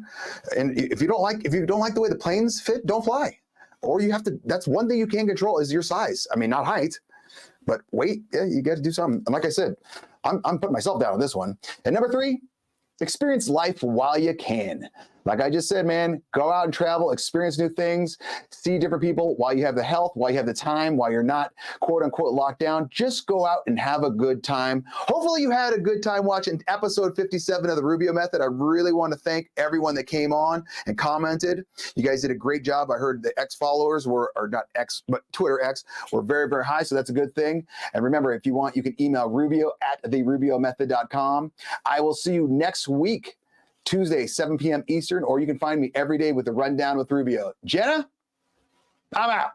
And if you don't like the way the planes fit, don't fly. Or you have to. That's one thing you can control is your size. I mean, not height, but weight. Yeah, you got to do something. And like I said, I'm putting myself down on this one. And number three, experience life while you can. Like I just said, man, go out and travel, experience new things, see different people while you have the health, while you have the time, while you're not quote unquote locked down. Just go out and have a good time. Hopefully you had a good time watching episode 57 of the Rubio Method. I really want to thank everyone that came on and commented. You guys did a great job. I heard the X followers were, or not X, but Twitter X were very, very high. So that's a good thing. And remember, if you want, you can email rubio@therubiomethod.com. I will see you next week, Tuesday, 7 p.m. Eastern, or you can find me every day with the Rundown with Rubio. Jenna, I'm out.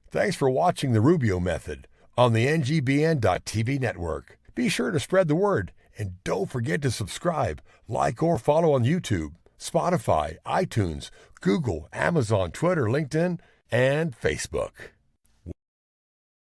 Thanks for watching the Rubio Method on the NGBN.TV network. Be sure to spread the word, and don't forget to subscribe, like, or follow on YouTube, Spotify, iTunes, Google, Amazon, Twitter, LinkedIn, and Facebook.